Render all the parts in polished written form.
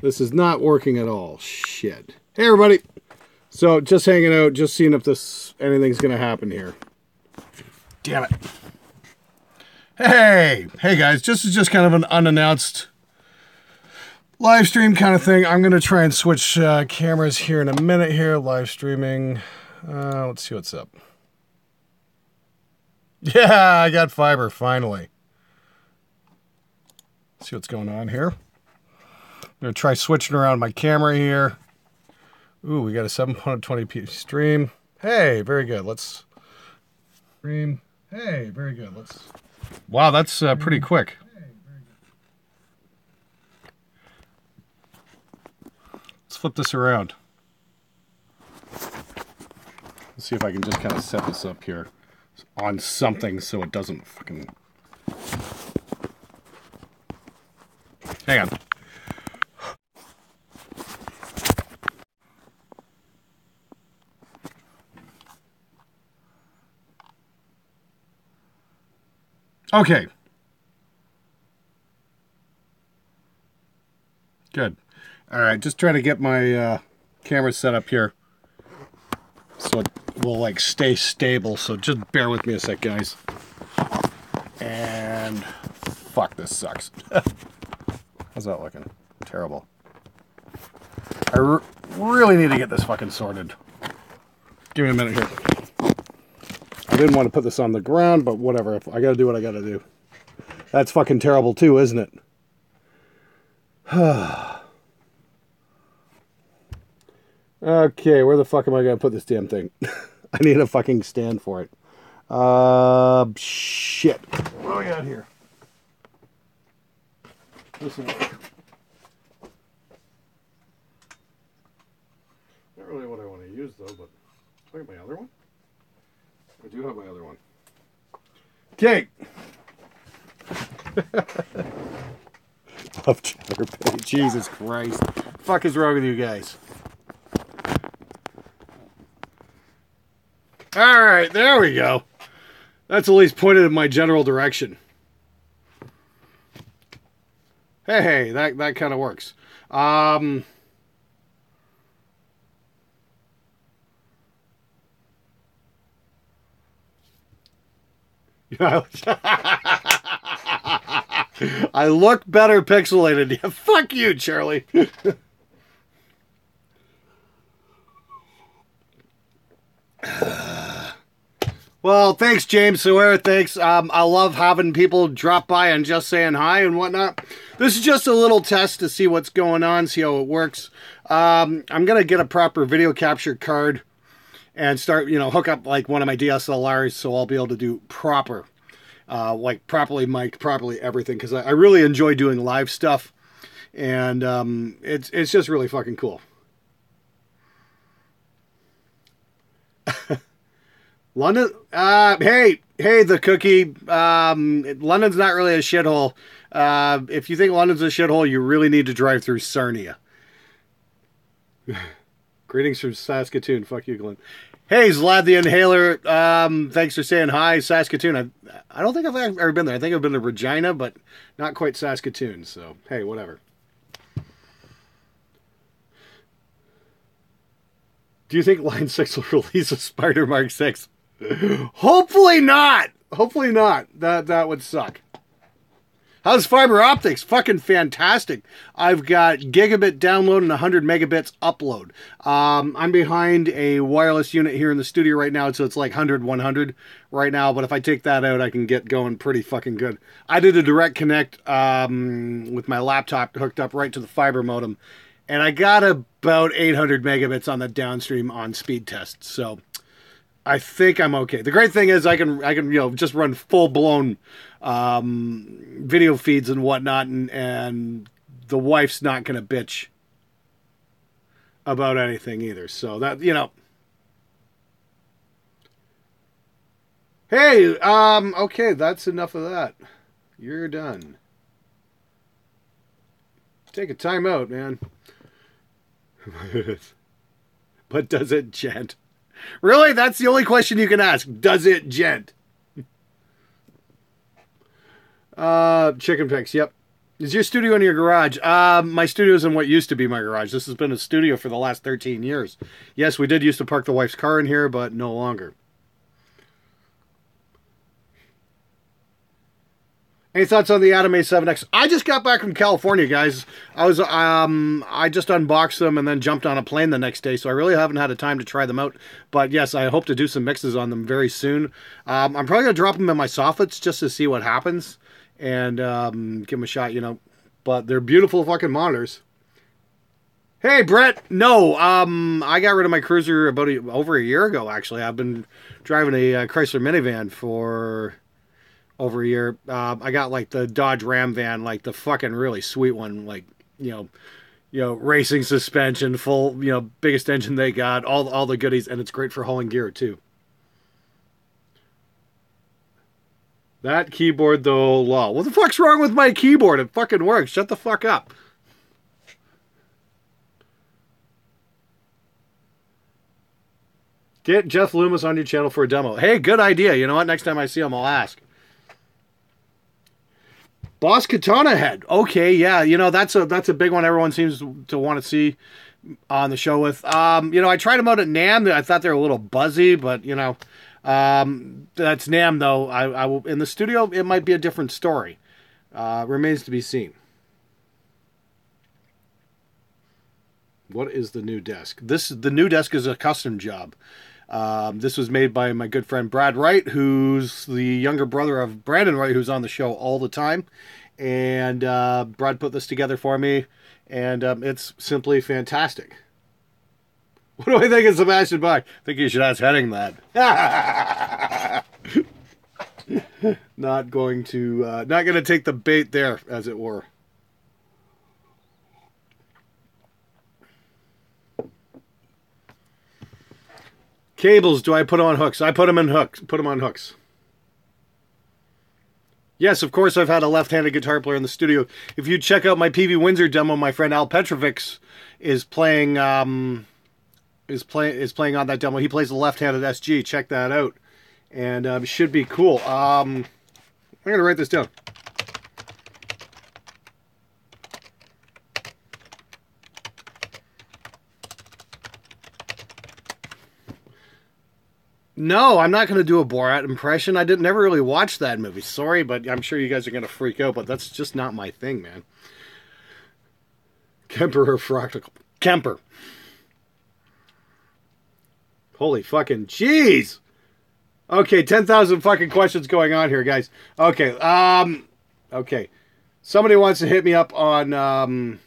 This is not working at all. Shit. Hey, everybody. So, just hanging out, just seeing if anything's going to happen here. Damn it. Hey guys. This is just kind of an unannounced live stream kind of thing. I'm going to try and switch cameras here in a minute here. Live streaming. Let's see what's up. Yeah, I got fiber, finally. Let's see what's going on here. I'm going to try switching around my camera here. Ooh, we got a 720p stream. Hey, very good. Let's stream. Hey, very good. Wow, that's pretty quick. Let's flip this around. Let's see if I can just kind of set this up here on something so it doesn't fucking... Hang on. Okay. Good. All right, just trying to get my camera set up here so it will like stay stable. So just bear with me a sec, guys. And fuck, this sucks. How's that looking? Terrible. I really need to get this fucking sorted. Give me a minute here. I didn't want to put this on the ground, but whatever. I gotta do what I gotta do. That's fucking terrible too, isn't it? Okay, where the fuck am I gonna put this damn thing? I need a fucking stand for it. Shit. What do we got here? Listen. Not really what I want to use though, but look at my other one. I do have my other one. Okay. Love Chatterbait. Jesus Christ. What the fuck is wrong with you guys? Alright, there we go. That's at least pointed in my general direction. Hey, that kind of works. I look better pixelated. Yeah, fuck you, Charlie. Well, thanks, James Sawyer. Thanks. I love having people drop by and just saying hi and whatnot. This is just a little test to see what's going on, see how it works. I'm going to get a proper video capture card and start, hook up like one of my DSLRs so I'll be able to do proper, like properly mic'd, properly everything. Because I really enjoy doing live stuff. And it's just really fucking cool. London, hey, the cookie. London's not really a shithole. If you think London's a shithole, you really need to drive through Sarnia. Greetings from Saskatoon. Fuck you, Glenn. Hey, Zlad the Inhaler. Thanks for saying hi, Saskatoon. I don't think I've ever been there. I think I've been to Regina, but not quite Saskatoon. So, hey, whatever. Do you think Line 6 will release a Spider Mark 6? Hopefully not. Hopefully not. That would suck. How's fiber optics? Fucking fantastic. I've got gigabit download and 100 megabits upload. I'm behind a wireless unit here in the studio right now, so it's like 100 right now. But if I take that out, I can get going pretty fucking good. I did a direct connect with my laptop hooked up right to the fiber modem. And I got about 800 megabits on the downstream on speed test. So I think I'm okay. The great thing is I can just run full-blown video feeds and whatnot, and the wife's not going to bitch about anything either. So that, Hey, okay, that's enough of that. You're done. Take a time out, man. But does it gent? Really? That's the only question you can ask. Does it gent? Chicken pics, yep. Is your studio in your garage? My studio is in what used to be my garage. This has been a studio for the last 13 years. Yes, we did used to park the wife's car in here, but no longer. Any thoughts on the Atom A7X? I just got back from California, guys. I just unboxed them and then jumped on a plane the next day, so I really haven't had a time to try them out. But yes, I hope to do some mixes on them very soon. I'm probably gonna drop them in my soffits just to see what happens and give them a shot, you know. But they're beautiful fucking monitors. Hey, Brett. No, I got rid of my Cruiser over a year ago. Actually, I've been driving a Chrysler minivan for over a year. I got like the Dodge Ram van, like the fucking really sweet one, like, you know, racing suspension, full, you know, biggest engine they got, all the goodies, and it's great for hauling gear too. That keyboard though, lol. What the fuck's wrong with my keyboard? It fucking works. Shut the fuck up. Get Jeff Loomis on your channel for a demo. Hey, good idea. You know what? Next time I see him, I'll ask. Boss Katana Head. Okay, yeah, you know, that's a big one everyone seems to want to see on the show with. You know, I tried them out at NAMM. I thought they were a little buzzy, but, you know, that's NAMM, though. I will, in the studio, it might be a different story. Remains to be seen. What is the new desk? The new desk is a custom job. This was made by my good friend Brad Wright, who's the younger brother of Brandon Wright, who's on the show all the time. And Brad put this together for me, and it's simply fantastic. What do I think of Sebastian Bach? I think you should ask Henning that. Not going to take the bait there, as it were. Cables, do I put on hooks? I put them in hooks. Put them on hooks. Yes, of course, I've had a left-handed guitar player in the studio. If you check out my PV Windsor demo, my friend Al Petrovic is playing on that demo. He plays the left-handed SG. Check that out, and should be cool. I'm gonna write this down. No, I'm not going to do a Borat impression. I never really watched that movie. Sorry, but I'm sure you guys are going to freak out, but that's just not my thing, man. Kemper or Fractal? Kemper. Holy fucking jeez. Okay, 10,000 fucking questions going on here, guys. Okay, okay. Somebody wants to hit me up on,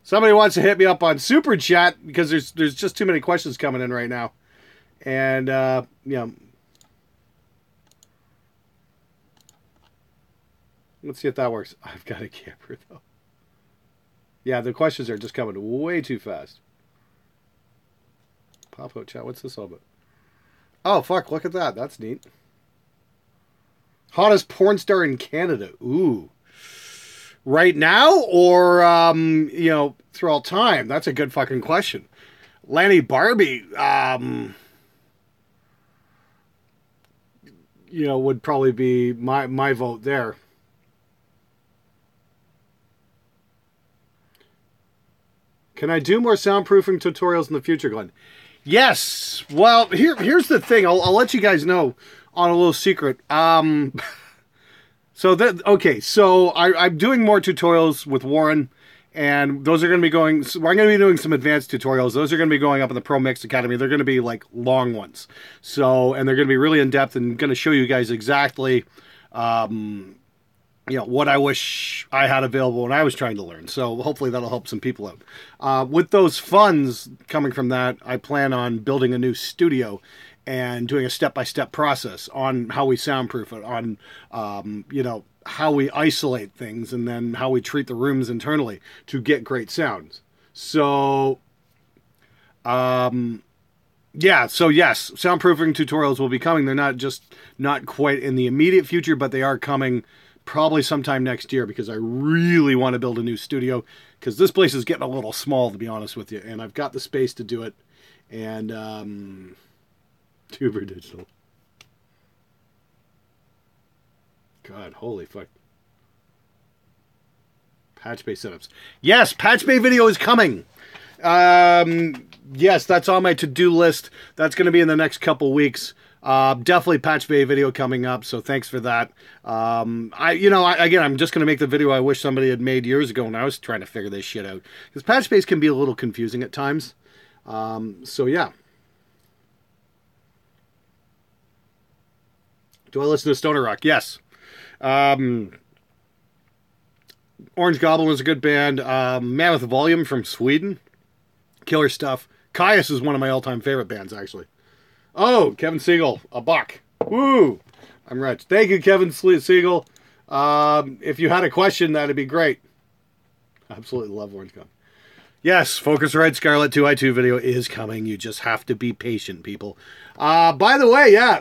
somebody wants to hit me up on Super Chat because there's just too many questions coming in right now. And, you know. Let's see if that works. I've got a camper, though. Yeah, the questions are just coming way too fast. Pop-out chat. What's this all about? Oh, fuck. Look at that. That's neat. Hottest porn star in Canada. Ooh. Right now or, you know, through all time? That's a good fucking question. Lanny Barbie, you know, would probably be my vote there. Can I do more soundproofing tutorials in the future, Glenn? Yes. Well, here's the thing. I'll let you guys know on a little secret. So I'm doing more tutorials with Warren, and those are going to be going. So I'm going to be doing some advanced tutorials. Those are going to be going up in the Pro Mix Academy. They're going to be like long ones. So, and they're going to be really in depth and going to show you guys exactly, you know, what I wish I had available when I was trying to learn. So hopefully that'll help some people out. With those funds coming from that, I plan on building a new studio and doing a step-by-step process on how we soundproof it, on, you know, how we isolate things, and then how we treat the rooms internally to get great sounds. So, yeah, so yes, soundproofing tutorials will be coming. They're not quite in the immediate future, but they are coming probably sometime next year because I really want to build a new studio because this place is getting a little small, to be honest with you, and I've got the space to do it. And, Tuber Digital. God, holy fuck. Patch Bay setups. Yes, Patch Bay video is coming. Yes, that's on my to-do list. That's going to be in the next couple weeks. Definitely Patch Bay video coming up, so thanks for that. I'm just going to make the video I wish somebody had made years ago when I was trying to figure this shit out. Because Patch Bays can be a little confusing at times. So, yeah. Do I listen to Stoner Rock? Yes. Orange Goblin was a good band. Man with Volume from Sweden. Killer stuff. Caius is one of my all-time favorite bands, actually. Oh, Kevin Siegel, a buck. Woo! I'm rich. Thank you, Kevin Siegel. If you had a question, that'd be great. Absolutely love Orange Goblin. Yes, Focusrite Scarlet 2i2 video is coming. You just have to be patient, people. By the way, yeah.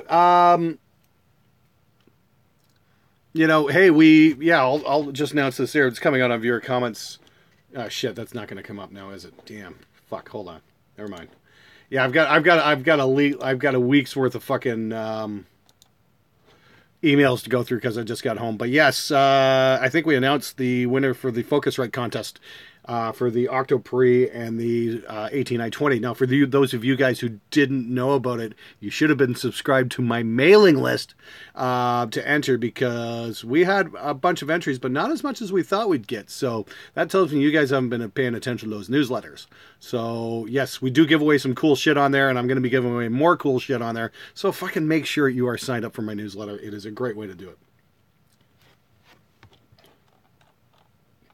Hey, I'll just announce this here. It's coming out on viewer comments. Oh shit, that's not going to come up now, is it? Damn. Fuck. Hold on. Never mind. Yeah, I've got a week's worth of fucking emails to go through because I just got home. But yes, I think we announced the winner for the Focusrite contest. For the Octoprix and the 18i20. Now, for those of you guys who didn't know about it, you should have been subscribed to my mailing list to enter, because we had a bunch of entries, but not as much as we thought we'd get. So that tells me you guys haven't been paying attention to those newsletters. So yes, we do give away some cool shit on there, and I'm going to be giving away more cool shit on there. So fucking make sure you are signed up for my newsletter. It is a great way to do it.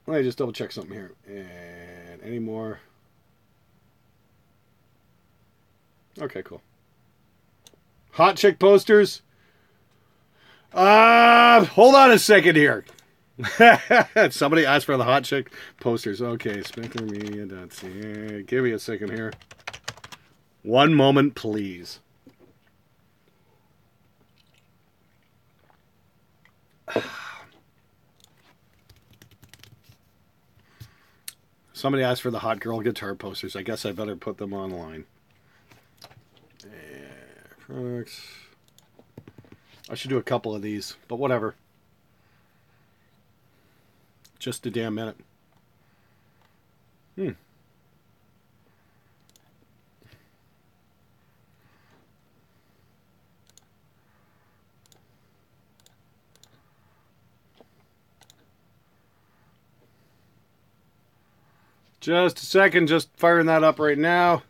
Let me just double check something here. And any more? Okay, cool. Hot chick posters. Hold on a second here. Somebody asked for the hot chick posters. Okay, SpectreMedia.ca. Give me a second here. One moment, please. Somebody asked for the hot girl guitar posters. I guess I better put them online. Products. I should do a couple of these, but whatever. Just a damn minute. Just a second, just firing that up right now.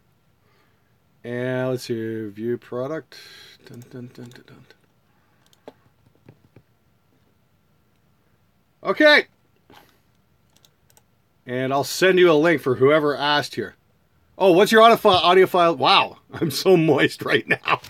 And let's see, view product. Dun, dun, dun, dun, dun. Okay. And I'll send you a link for whoever asked here. Oh, what's your audio file? Wow, I'm so moist right now.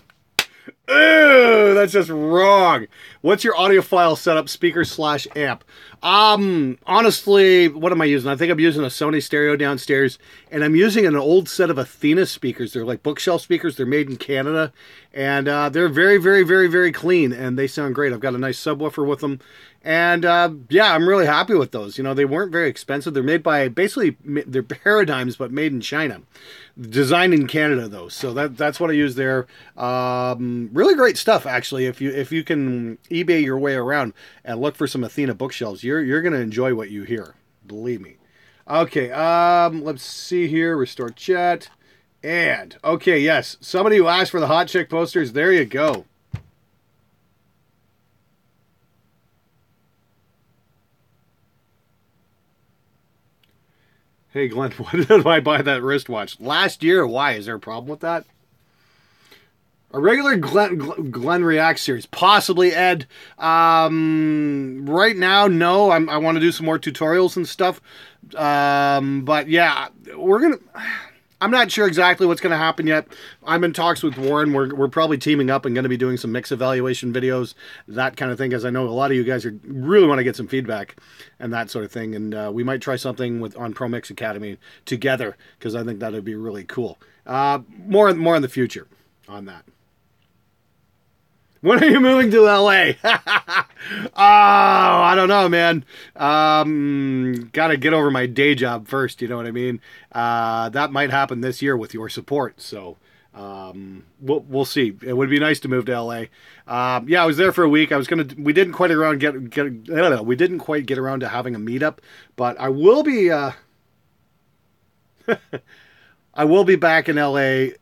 Ew, that's just wrong. What's your audio file setup, speaker/amp? Honestly, what am I using? I think I'm using a Sony stereo downstairs, and I'm using an old set of Athena speakers. They're like bookshelf speakers. They're made in Canada, and they're very, very, very, very clean, and they sound great. I've got a nice subwoofer with them, and yeah, I'm really happy with those. You know, they weren't very expensive. They're made by, basically, they're Paradigms, but made in China. Designed in Canada, though, so that's what I use there. Really great stuff, actually. If you can eBay your way around and look for some Athena bookshelves, you're gonna enjoy what you hear. Believe me. Okay, let's see here. Restore chat, and okay, yes, somebody who asked for the hot chick posters. There you go. Hey, Glenn, why did I buy that wristwatch? Last year, why? Is there a problem with that? A regular Glenn React series. Possibly, Ed. Right now, no. I want to do some more tutorials and stuff. But yeah, I'm not sure exactly what's going to happen yet. I'm in talks with Warren. We're probably teaming up and going to be doing some mix evaluation videos, that kind of thing, because I know a lot of you guys really want to get some feedback and that sort of thing. And we might try something on Pro Mix Academy together, because I think that would be really cool. More in the future on that. When are you moving to LA? Oh, I don't know, man. Gotta get over my day job first, you know what I mean? That might happen this year with your support. So, We'll see. It would be nice to move to LA. Yeah, I was there for a week. We didn't quite we didn't quite get around to having a meetup, but I will be I will be back in LA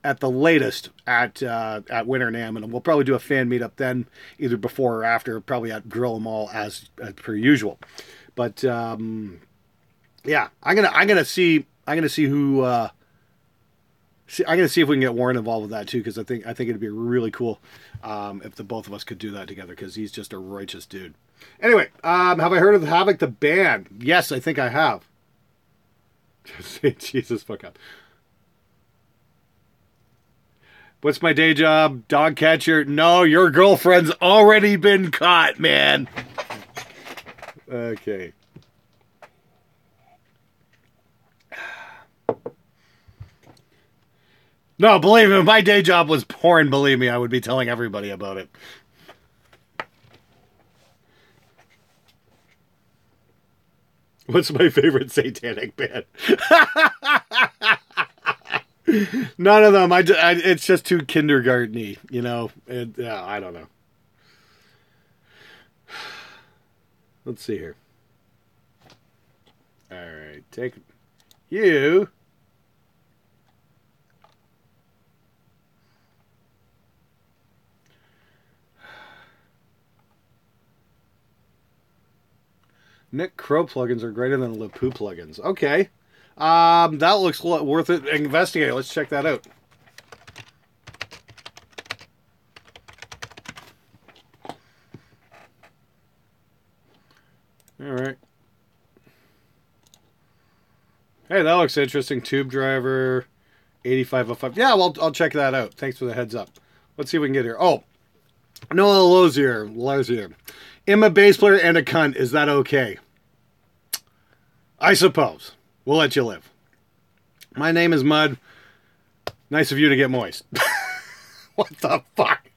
at the latest at Winter NAMM, and we'll probably do a fan meetup then, either before or after, probably at Grill 'Em All as per usual. But yeah, I'm gonna see who. I'm gonna see if we can get Warren involved with that too, because I think it'd be really cool if the both of us could do that together, because he's just a righteous dude. Anyway, have I heard of Havoc the band? Yes, I think I have. Jesus, fuck up. What's my day job? Dog catcher? No, your girlfriend's already been caught, man. Okay. No, believe me, if my day job was porn, believe me, I would be telling everybody about it. What's my favorite satanic band? None of them. It's just too kindergarten-y, you know. I don't know. Let's see here. All right, take you. Nick Crow plugins are greater than LePoo plugins. Okay. That looks worth it. Investigate. Let's check that out. All right. Hey, that looks interesting. Tube driver, 8505. Yeah, well, I'll check that out. Thanks for the heads up. Let's see if we can get here. Oh, Noah Lozier. I'm a bass player and a cunt. Is that okay? I suppose. We'll let you live. My name is Mud. Nice of you to get moist. What the fuck?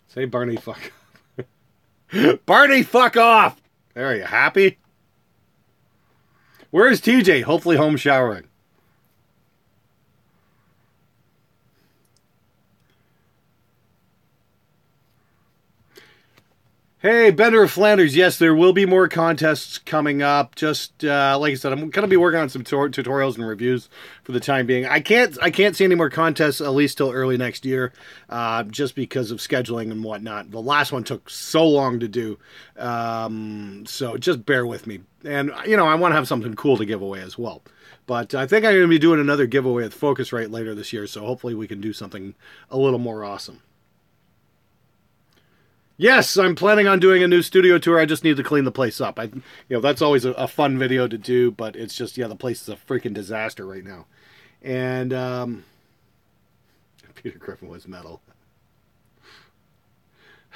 Say Barney fuck off. Barney fuck off! There, are you happy? Where is TJ? Hopefully home showering. Hey, Bender of Flanders. Yes, there will be more contests coming up. Just like I said, I'm going to be working on some tutorials and reviews for the time being. I can't see any more contests at least till early next year, just because of scheduling and whatnot. The last one took so long to do, so just bear with me. And you know, I want to have something cool to give away as well. But I think I'm going to be doing another giveaway with Focusrite later this year, so hopefully we can do something a little more awesome. Yes, I'm planning on doing a new studio tour. I just need to clean the place up. That's always a fun video to do, but it's just, the place is a freaking disaster right now. And Peter Griffin was metal.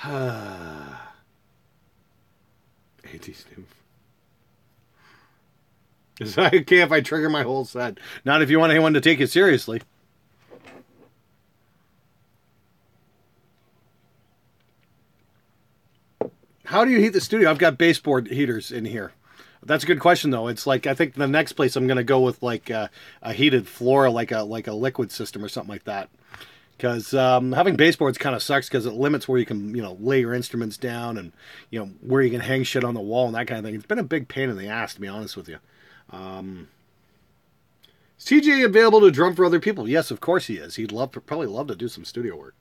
AT Snoop. Is that okay if I trigger my whole set? Not if you want anyone to take it seriously. How do you heat the studio? I've got baseboard heaters in here. That's a good question, though. It's like, I think the next place I'm going to go with like a heated floor, like a liquid system or something like that. Because having baseboards kind of sucks because it limits where you can, lay your instruments down and, where you can hang shit on the wall and that kind of thing. It's been a big pain in the ass, to be honest with you. Is TJ available to drum for other people? Yes, of course he is. He'd probably love to do some studio work.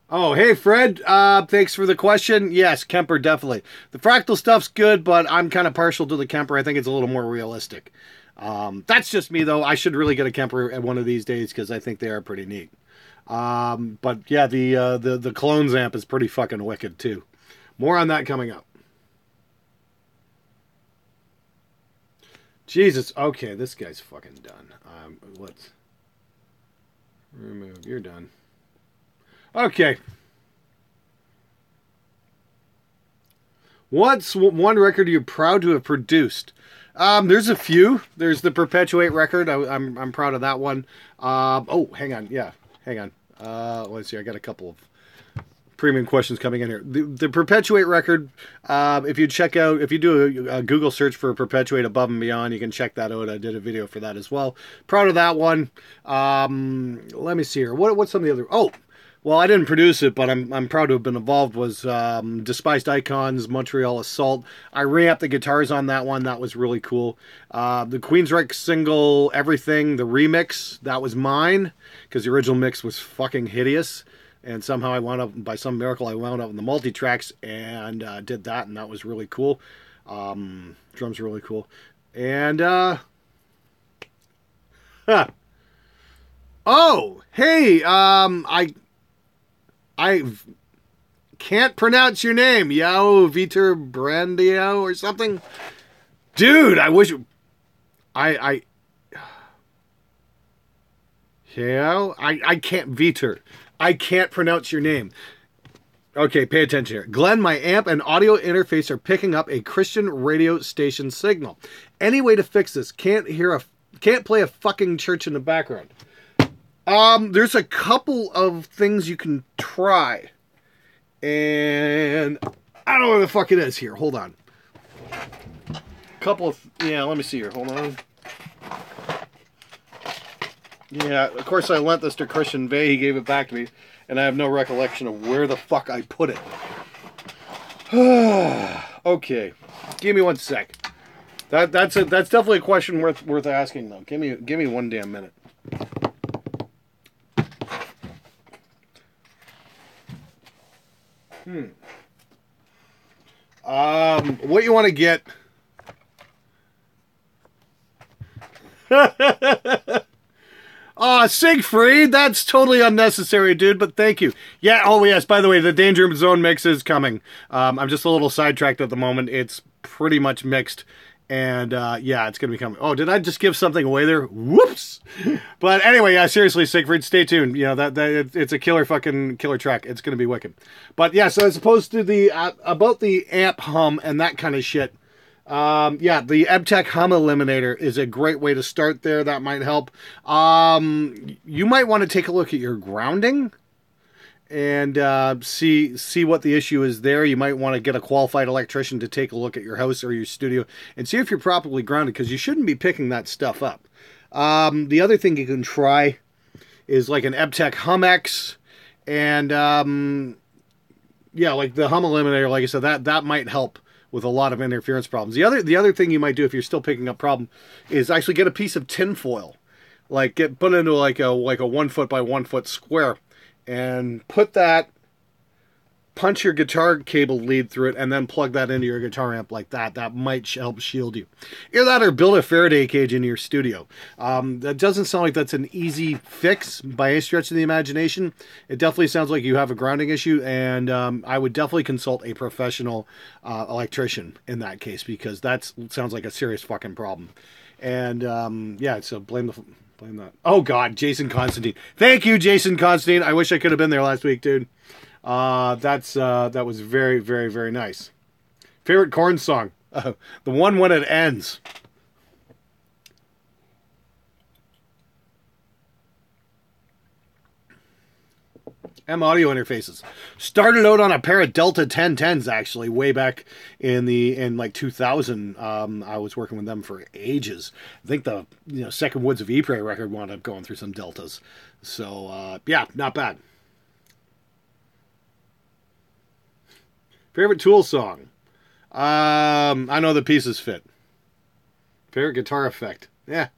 Oh, hey, Fred. Thanks for the question. Yes, Kemper, definitely. The fractal stuff's good, but I'm kind of partial to the Kemper. I think it's a little more realistic. That's just me, though. I should really get a Kemper at one of these days because I think they are pretty neat. But yeah, the Clones amp is pretty fucking wicked, too. More on that coming up. Jesus. Okay, this guy's fucking done. Let's remove. You're done. Okay. What's one record you're proud to have produced? There's a few. There's the Perpetuate record. I'm proud of that one. Oh, hang on. Yeah, hang on. Let's see. I got a couple of premium questions coming in here. The Perpetuate record, if you do a Google search for Perpetuate Above and Beyond, you can check that out. I did a video for that as well. Proud of that one. Let me see here. What's some of the other? Oh, well, I didn't produce it, but I'm proud to have been involved. Was Despised Icons, Montreal Assault. I reamped the guitars on that one. That was really cool. The Queensryche single, Everything, the remix, that was mine, because the original mix was fucking hideous. And somehow I wound up, by some miracle, I wound up in the multi-tracks and did that, and that was really cool. Drums really cool. And, oh, hey, I can't pronounce your name. Yao Vitor Brandio or something. Dude, I wish... I can't... Vitor. I can't pronounce your name. Okay, pay attention here. Glenn, my amp and audio interface are picking up a Christian radio station signal. Any way to fix this? Can't play a fucking church in the background. There's a couple of things you can try. And I don't know where the fuck it is here. Hold on. Let me see here. Hold on. Yeah, of course I lent this to Christian Vay. He gave it back to me, and I have no recollection of where the fuck I put it. Okay, give me 1 sec. That's definitely a question worth asking though. Give me 1 damn minute. What you want to get? Oh, Siegfried, that's totally unnecessary, dude, but thank you. Yeah, oh yes, by the way, the Danger Zone mix is coming. I'm just a little sidetracked at the moment. It's pretty much mixed, and yeah, it's going to be coming. Oh, did I just give something away there? Whoops! But anyway, yeah, seriously, Siegfried, stay tuned. You know, it's a killer track. It's going to be wicked. But yeah, so as opposed to the, about the amp hum and that kind of shit, yeah, the EBTech Hum Eliminator is a great way to start there. That might help. You might want to take a look at your grounding and see what the issue is there. You might want to get a qualified electrician to take a look at your house or your studio and see if you're properly grounded, because you shouldn't be picking that stuff up. The other thing you can try is like an EBTech Hum X, and yeah, like the Hum Eliminator, like I said, that might help with a lot of interference problems. The other thing you might do if you're still picking up problem is actually get a piece of tin foil, like put into like a 1 foot by 1 foot square, and punch your guitar cable lead through it, and then plug that into your guitar amp like that. That might help shield you. Either that or build a Faraday cage in your studio. That doesn't sound like that's an easy fix by any stretch of the imagination. It definitely sounds like you have a grounding issue, and I would definitely consult a professional electrician in that case, because that sounds like a serious fucking problem. And yeah, so blame that. Oh God, Jason Constantine. Thank you, Jason Constantine. I wish I could have been there last week, dude. That was very, very, very nice. Favorite Korn song? The one when it ends. M audio interfaces. Started out on a pair of Delta 1010s, actually, way back in like 2000. I was working with them for ages. I think the Second Woods of Ypres record wound up going through some Deltas. So yeah, not bad. Favorite Tool song? I Know the Pieces Fit. Favorite guitar effect? Yeah.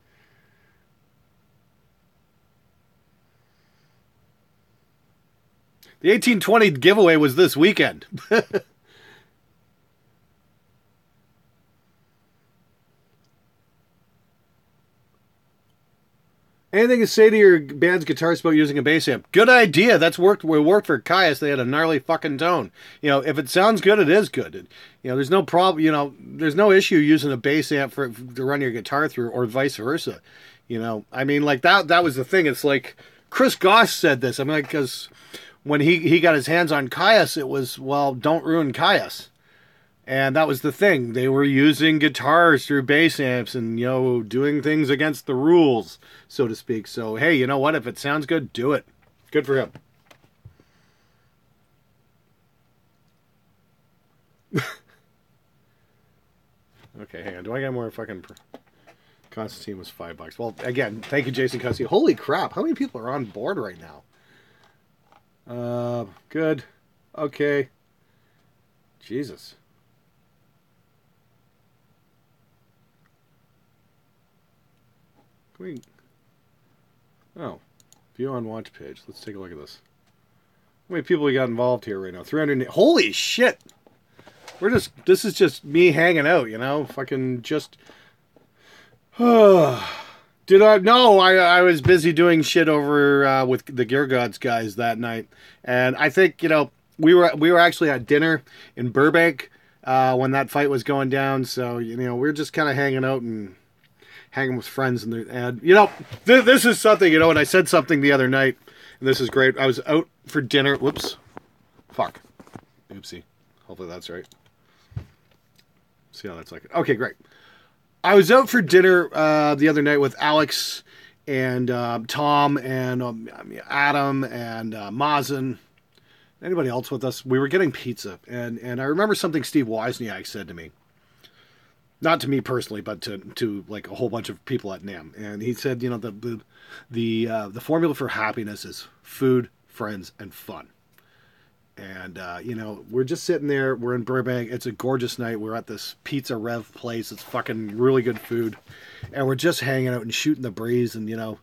The 1820 giveaway was this weekend. Anything to say to your band's guitarist about using a bass amp? Good idea. That's worked. We worked for Caius. They had a gnarly fucking tone. If it sounds good, it is good. There's no problem. There's no issue using a bass amp to run your guitar through, or vice versa. I mean, like that was the thing. It's like Chris Goss said this. I mean, because when he got his hands on Caius, it was, well, don't ruin Caius. And that was the thing. They were using guitars through bass amps and, doing things against the rules, so to speak. So, hey, you know what? If it sounds good, do it. Good for him. Okay, hang on. Do I get more fucking... Constantine was $5. Well, again, thank you, Jason Constantine. Holy crap, how many people are on board right now? Good. Okay. Jesus. Can we... Oh. View on watch page. Let's take a look at this. How many people we got involved here right now? 300... Holy shit! We're just... This is just me hanging out, you know? Fucking just... Did I... No, I was busy doing shit over with the Gear Gods guys that night. And I think, you know, we were actually at dinner in Burbank when that fight was going down. So, you know, we were just kind of hanging out and hanging with friends. And you know, this is something, you know, and I said something the other night, and this is great. I was out for dinner. Whoops. Fuck. Oopsie. Hopefully that's right. See how that's like. Okay, great. I was out for dinner the other night with Alex and Tom and Adam and Mazen. Anybody else with us? We were getting pizza. And I remember something Steve Wozniak said to me. Not to me personally, but to like a whole bunch of people at NAMM. And he said, you know, the formula for happiness is food, friends, and fun. And, you know, we're just sitting there. We're in Burbank. It's a gorgeous night. We're at this Pizza Rev place. It's fucking really good food. And we're just hanging out and shooting the breeze. And, you know,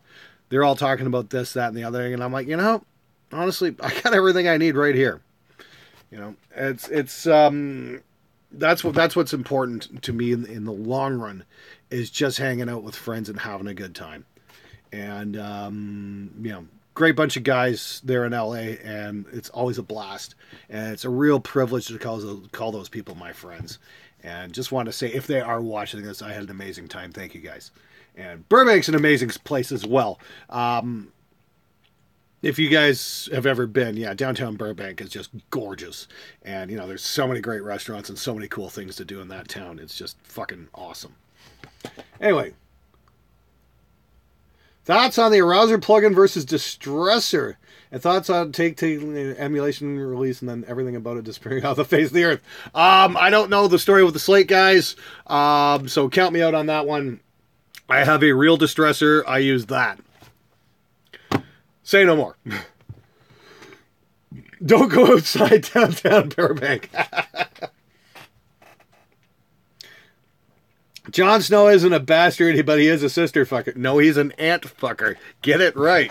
they're all talking about this, that, and the other thing. And I'm like, you know, honestly, I got everything I need right here. You know, that's what's important to me in the long run, is just hanging out with friends and having a good time. And, you know, great bunch of guys there in LA, and it's always a blast. And it's a real privilege to call those people my friends. And just want to say, if they are watching this, I had an amazing time. Thank you, guys. And Burbank's an amazing place as well. If you guys have ever been, yeah, downtown Burbank is just gorgeous. And, you know, there's so many great restaurants and so many cool things to do in that town. It's just fucking awesome. Anyway. Thoughts on the Arouser plugin versus Distressor. And thoughts on taking the emulation release and then everything about it disappearing off the face of the earth. I don't know the story with the Slate guys. So count me out on that one. I have a real Distressor. I use that. Say no more. Don't go outside downtown Burbank. Jon Snow isn't a bastard, but he is a sister fucker. No, he's an ant fucker. Get it right.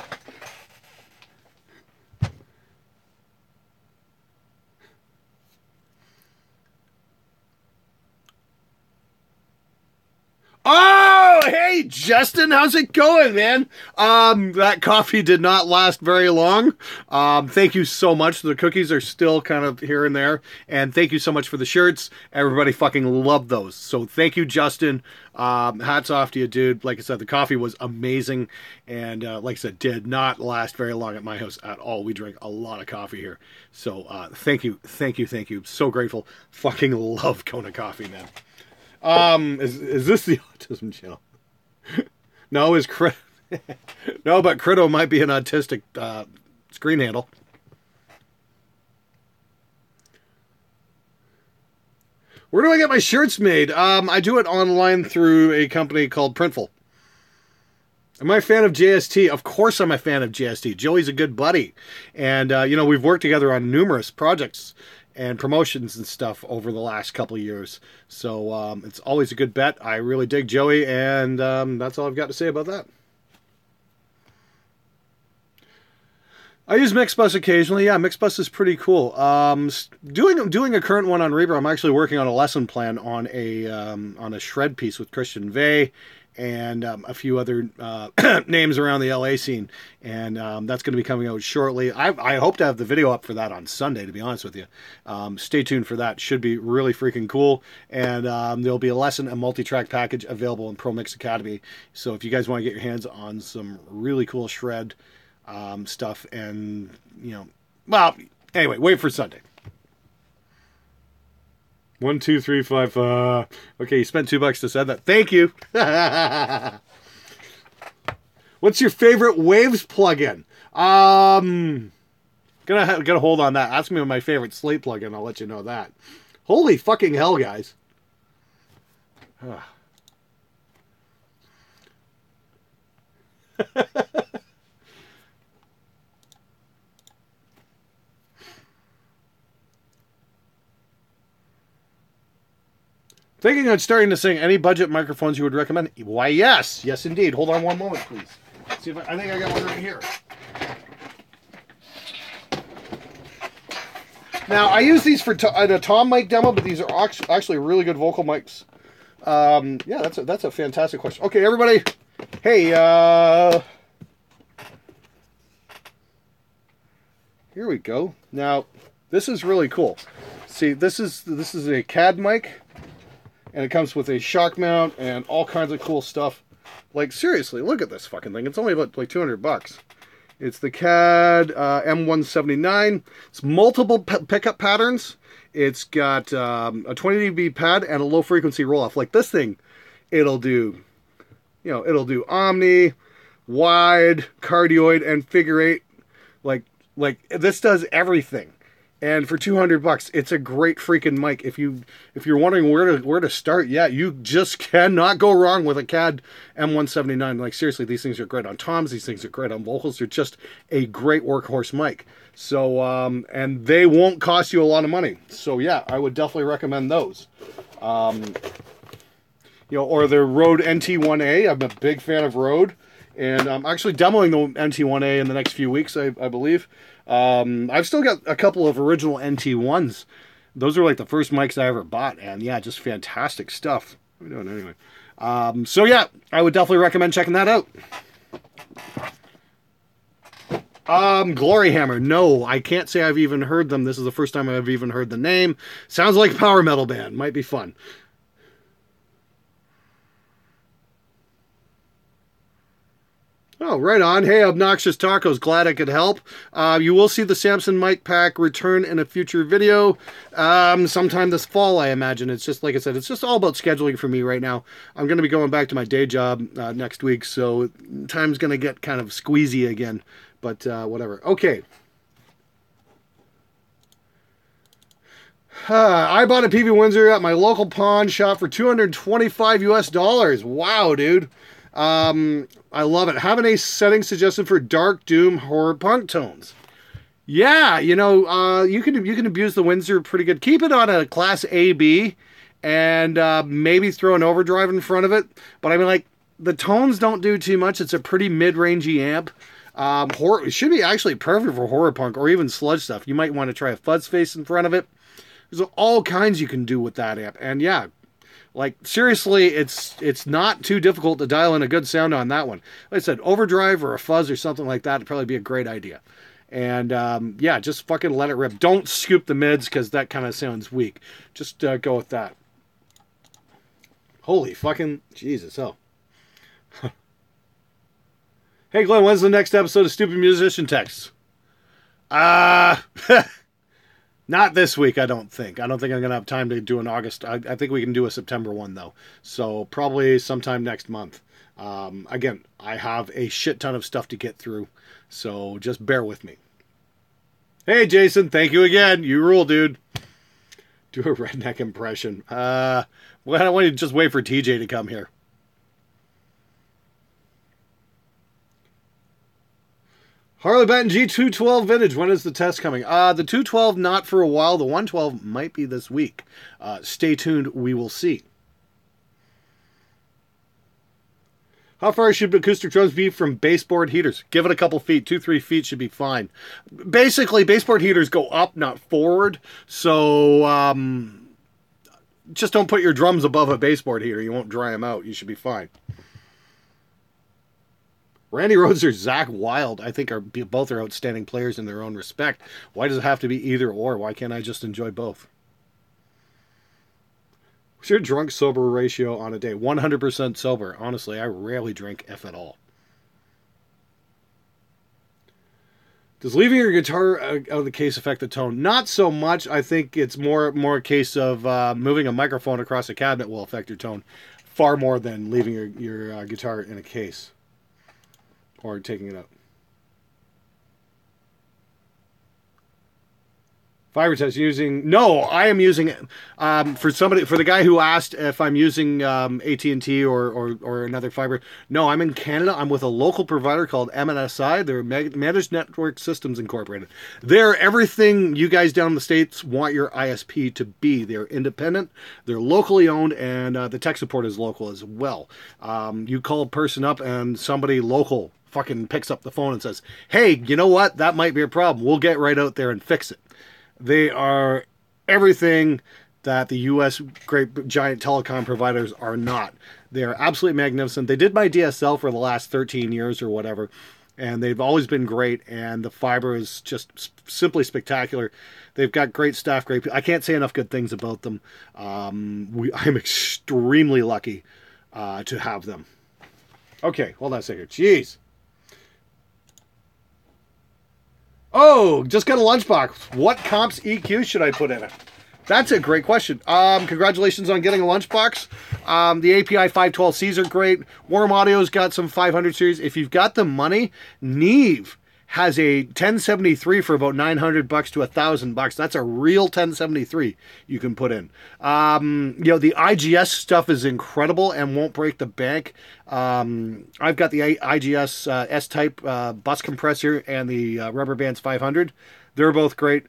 Oh, hey, Justin, how's it going, man? That coffee did not last very long. Thank you so much. The cookies are still kind of here and there. And thank you so much for the shirts. Everybody fucking loved those. So thank you, Justin. Hats off to you, dude. Like I said, the coffee was amazing. And like I said, did not last very long at my house at all. We drink a lot of coffee here. So thank you, thank you, thank you. So grateful. Fucking love Kona Coffee, man. Is this the autism channel? No, is Crit? No, but Crito might be an autistic screen handle. Where do I get my shirts made? I do it online through a company called Printful. Am I a fan of JST? Of course I'm a fan of JST. Joey's a good buddy. And, you know, we've worked together on numerous projects and promotions and stuff over the last couple of years. So it's always a good bet. I really dig Joey, and that's all I've got to say about that. I use Mixbus occasionally. Yeah, Mixbus is pretty cool. Doing a current one on Reaper. I'm actually working on a lesson plan on a shred piece with Christian Vey and a few other names around the LA scene. And that's going to be coming out shortly. I hope to have the video up for that on Sunday, to be honest with you. Stay tuned for that. Should be really freaking cool. And there'll be a lesson, a multi-track package available in Pro Mix Academy. So if you guys want to get your hands on some really cool shred stuff, and, you know, well, anyway, wait for Sunday. 1, 2, 3, 5. Okay, you spent $2 to send that. Thank you. What's your favorite Waves plugin? Gonna hold on that. Ask me my favorite Slate plugin. I'll let you know that. Holy fucking hell, guys. Thinking of starting to sing. Any budget microphones you would recommend? Why, yes. Yes, indeed. Hold on one moment, please. See if I think I got one right here. Now, I use these for a Tom mic demo, but these are actually really good vocal mics. Yeah, that's a fantastic question. Okay, everybody. Hey, here we go. Now, this is really cool. See, this is a CAD mic, and it comes with a shock mount and all kinds of cool stuff. Like, seriously, look at this fucking thing. It's only about like $200. It's the CAD M179. It's multiple pickup patterns. It's got a 20 dB pad and a low frequency roll off. Like this thing, it'll do omni, wide, cardioid, and figure eight. Like this does everything. And for $200, it's a great freaking mic. If you're wondering where to start, yeah, you just cannot go wrong with a CAD M179. Like seriously, these things are great on toms. These things are great on vocals. They're just a great workhorse mic. So and they won't cost you a lot of money. So yeah, I would definitely recommend those. Or the Rode NT1A. I'm a big fan of Rode, and I'm actually demoing the NT1A in the next few weeks, I believe. I've still got a couple of original NT1s. Those are like the first mics I ever bought, and yeah, just fantastic stuff. What are we doing anyway? So yeah, I would definitely recommend checking that out. Glory Hammer. No, I can't say I've even heard them. This is the first time I've even heard the name. Sounds like a power metal band. Might be fun. Oh, right on. Hey, Obnoxious Tacos. Glad I could help. You will see the Samson mic pack return in a future video sometime this fall, I imagine. It's just, like I said, it's just all about scheduling for me right now. I'm going to be going back to my day job next week, so time's going to get kind of squeezy again. But whatever. Okay. I bought a PV Windsor at my local pawn shop for $225 US. Wow, dude. I love it. Have a setting suggested for dark doom horror punk tones. Yeah, you can abuse the Windsor pretty good. Keep it on a class AB and maybe throw an overdrive in front of it. But I mean, like, the tones don't do too much. It's a pretty mid-rangey amp. It should be actually perfect for horror punk or even sludge stuff. You might want to try a fuzz face in front of it. There's all kinds you can do with that amp. And yeah, like, seriously, it's not too difficult to dial in a good sound on that one. Like I said, overdrive or a fuzz or something like that would probably be a great idea. And, yeah, just fucking let it rip. Don't scoop the mids, because that kind of sounds weak. Just go with that. Holy fucking Jesus, oh. Hey, Glenn, when's the next episode of Stupid Musician Texts? Not this week, I don't think. I don't think I'm going to have time to do an August. I think we can do a September one, though. So probably sometime next month. Again, I have a shit ton of stuff to get through. So just bear with me. Hey, Jason. Thank you again. You rule, dude. Do a redneck impression. Well, I don't want you to just wait for TJ to come here. Harley Benton G212 vintage. When is the test coming? The 212 not for a while. The 112 might be this week. Stay tuned. We will see. How far should acoustic drums be from baseboard heaters? Give it a couple feet. 2-3 feet should be fine. Basically, baseboard heaters go up, not forward. So just don't put your drums above a baseboard heater. You won't dry them out. You should be fine. Randy Rhoads or Zach Wilde, I think both are outstanding players in their own respect. Why does it have to be either or? Why can't I just enjoy both? What's your drunk-sober ratio on a day? 100% sober. Honestly, I rarely drink, if at all. Does leaving your guitar out of the case affect the tone? Not so much. I think it's more a case of moving a microphone across a cabinet will affect your tone far more than leaving your guitar in a case. Or taking it out. Fiber test using. No, I am using it for the guy who asked if I'm using AT&T or another fiber. No, I'm in Canada. I'm with a local provider called MNSI. They're Managed Network Systems Incorporated. They're everything you guys down in the States want your ISP to be. They're independent. They're locally owned, and the tech support is local as well. You call a person up, and somebody local fucking picks up the phone and says, "Hey, you know what? That might be a problem. We'll get right out there and fix it." They are everything that the U.S. great giant telecom providers are not. They are absolutely magnificent. They did my DSL for the last 13 years or whatever, and they've always been great, and the fiber is just simply spectacular. They've got great staff, great people. I can't say enough good things about them. I'm extremely lucky to have them. Okay, hold on a second. Jeez. Oh, just got a lunchbox. What comps EQ should I put in it? That's a great question. Congratulations on getting a lunchbox. The API 512Cs are great. Warm Audio's got some 500 series. If you've got the money, Neve has a 1073 for about $900 to $1,000. That's a real 1073 you can put in. The IGS stuff is incredible and won't break the bank. I've got the IGS S-Type bus compressor and the Rubber Bands 500. They're both great.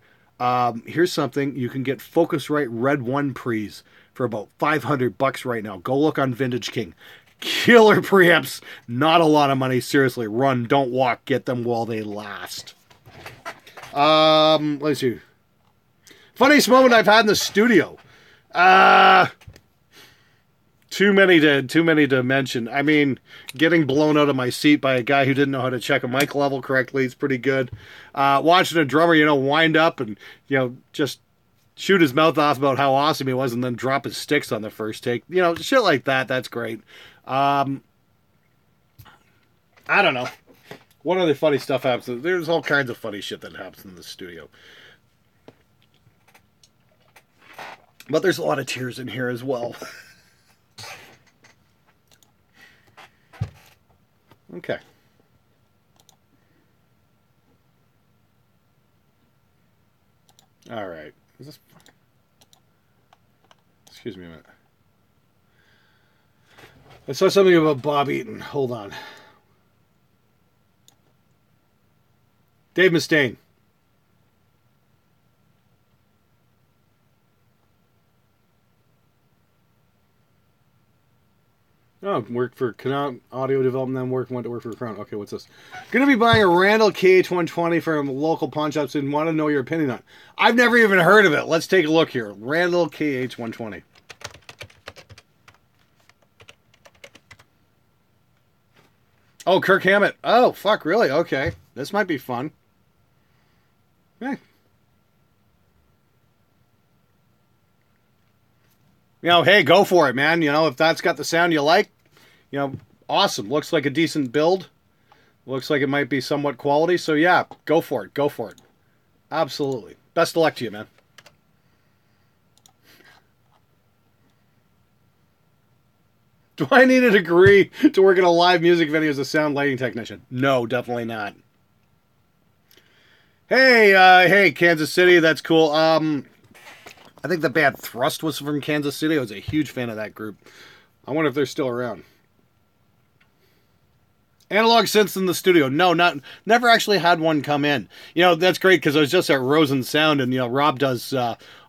Here's something. You can get Focusrite Red 1 pre's for about $500 right now. Go look on Vintage King. Killer preamps, not a lot of money. Seriously, run, don't walk. Get them while they last. Let's see. Funniest moment I've had in the studio. Too many to mention. I mean, getting blown out of my seat by a guy who didn't know how to check a mic level correctly is pretty good. Watching a drummer, wind up and just shoot his mouth off about how awesome he was, and then drop his sticks on the first take. Shit like that. That's great. I don't know. What other funny stuff happens? There's all kinds of funny shit that happens in the studio. But there's a lot of tears in here as well. Okay. All right. Is this... Excuse me a minute. I saw something about Bob Eaton. Hold on. Dave Mustaine. Oh, worked for Canal Audio Development, then went to work for Crown. Okay, what's this? Gonna be buying a Randall KH120 from a local pawn shop and want to know your opinion on it. I've never even heard of it. Let's take a look here. Randall KH120. Oh, Kirk Hammett. Oh, fuck, really? Okay. This might be fun. Okay. Hey, go for it, man. If that's got the sound you like, awesome. Looks like a decent build. Looks like it might be somewhat quality. So, yeah, go for it. Go for it. Absolutely. Best of luck to you, man. Do I need a degree to work in a live music venue as a sound lighting technician? No, definitely not. Hey, Kansas City. That's cool. I think the band Thrust was from Kansas City. I was a huge fan of that group. I wonder if they're still around. Analog synths in the studio. No, never actually had one come in. That's great because I was just at Rosen Sound, and Rob does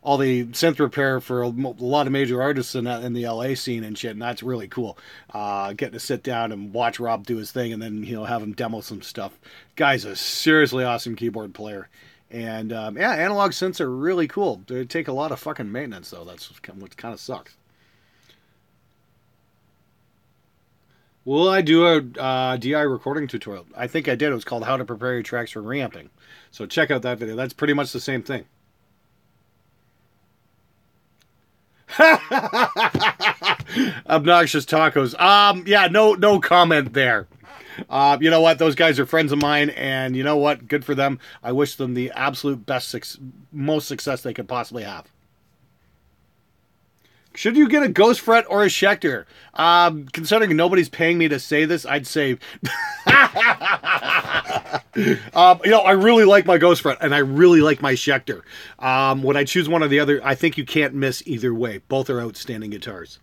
all the synth repair for a lot of major artists in the LA scene and shit, and that's really cool. Getting to sit down and watch Rob do his thing, and then have him demo some stuff. Guy's a seriously awesome keyboard player. And analog synths are really cool. They take a lot of fucking maintenance, though. That's what kind of sucks. Will I do a DI recording tutorial? I think I did. It was called How to Prepare Your Tracks for Reamping. So check out that video. That's pretty much the same thing. Obnoxious tacos. Yeah, no comment there. You know what? Those guys are friends of mine, and you know what? Good for them. I wish them the absolute best, most success they could possibly have. Should you get a Ghost Fret or a Schecter? Considering nobody's paying me to say this, I'd say... I really like my Ghost Front, and I really like my Schecter. Would I choose one or the other? I think you can't miss either way. Both are outstanding guitars.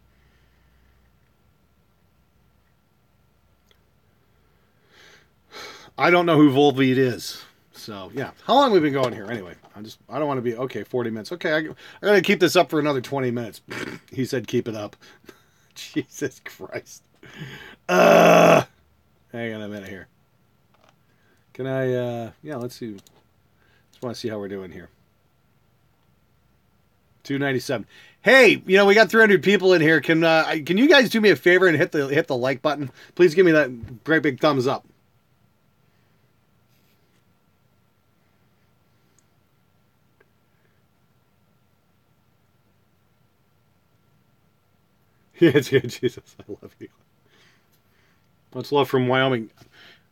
I don't know who Volbeat is. So, yeah. How long have we been going here? Anyway, I don't want to be... Okay, 40 minutes. Okay, I'm going to keep this up for another 20 minutes. He said keep it up. Jesus Christ. Hang on a minute here. Can I... yeah, let's see. Just want to see how we're doing here. 297. Hey, we got 300 people in here. Can you guys do me a favor and hit the like button? Please give me that great big thumbs up. Yeah, Jesus, I love you. Much love from Wyoming.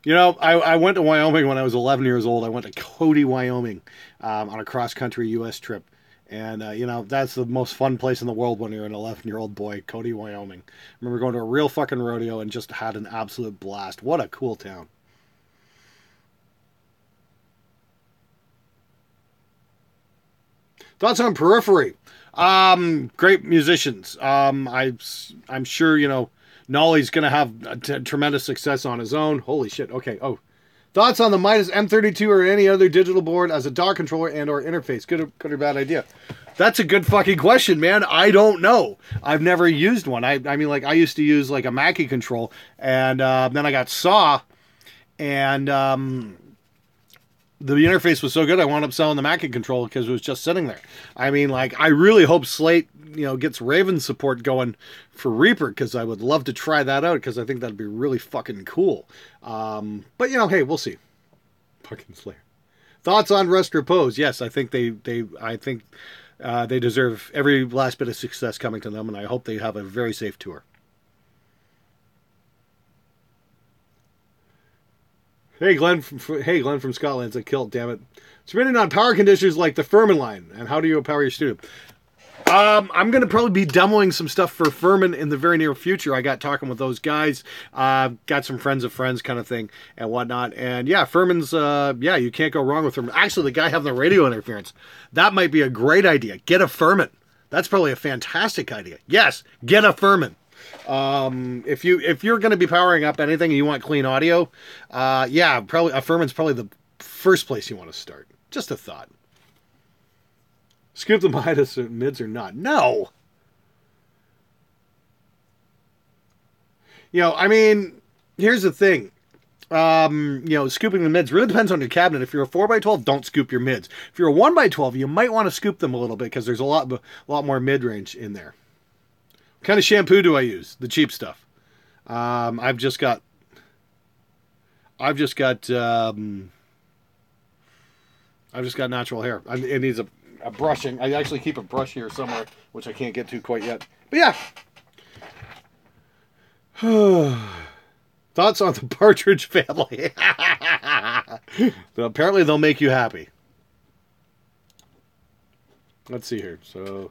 I went to Wyoming when I was 11 years old. I went to Cody, Wyoming, on a cross-country U.S. trip. And, that's the most fun place in the world when you're an 11-year-old boy, Cody, Wyoming. I remember going to a real fucking rodeo and just had an absolute blast. What a cool town. Thoughts on Periphery? Great musicians. I'm sure, Nolly's going to have tremendous success on his own. Holy shit. Okay. Oh, thoughts on the Midas M32 or any other digital board as a DAW controller and or interface? Good or bad idea? That's a good fucking question, man. I don't know. I've never used one. I mean, I used to use a Mackie control, and then I got Saw, and the interface was so good I wound up selling the Mackie control because it was just sitting there. I mean, I really hope Slate, gets Raven support going for Reaper, because I would love to try that out, because I think that'd be really fucking cool. But hey, we'll see. Fucking Slayer. Thoughts on Rest Repose? Yes, I think they deserve every last bit of success coming to them, and I hope they have a very safe tour. Hey, Glenn from Scotland. It's a kilt, damn it. It's written on power conditioners like the Furman line. And how do you power your studio? I'm going to probably be demoing some stuff for Furman in the very near future. I got talking with those guys. Got some friends of friends kind of thing and whatnot. And yeah, Furman's, you can't go wrong with Furman. Actually, the guy having the radio interference, that might be a great idea. Get a Furman. That's probably a fantastic idea. Yes, get a Furman. If you're going to be powering up anything and you want clean audio, probably a Furman's probably the first place you want to start. Just a thought. Scoop the Midas mids or not? No. I mean, here's the thing. Scooping the mids really depends on your cabinet. If you're a 4x12, don't scoop your mids. If you're a 1x12, you might want to scoop them a little bit, because there's a lot more mid-range in there. What kind of shampoo do I use? The cheap stuff. I've just got natural hair. It needs a brushing. I actually keep a brush here somewhere, which I can't get to quite yet. But yeah. Thoughts on the Partridge Family? Apparently they'll make you happy. Let's see here. So...